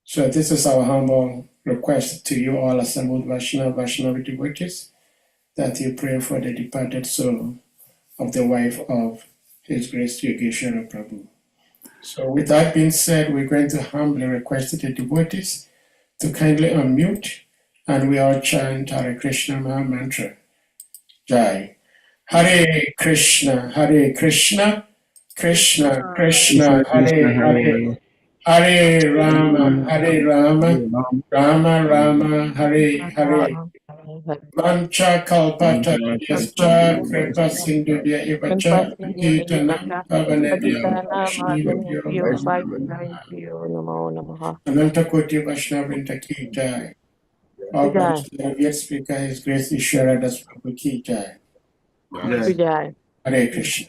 So this is our humble request to you all assembled Vaishnava devotees, that you pray for the departed soul of the wife of His Grace Yogeshwara Prabhu. So with that being said, we're going to humbly request the devotees to kindly unmute, and we all chant Hare Krishna Maha Mantra. Jai. Hare Krishna, Krishna Krishna, Hare Hare Rama, Rama Rama, Hare Hare. Mancha kalpata yascha kripa sindhya ivacha patitanam pavanebhyo vaishnavibhyo Ananta Koti Vaishnavrinda ki jai. All praise to the great speaker, His Grace Ishwara Das Prabhu ki jai. Hare Krishna.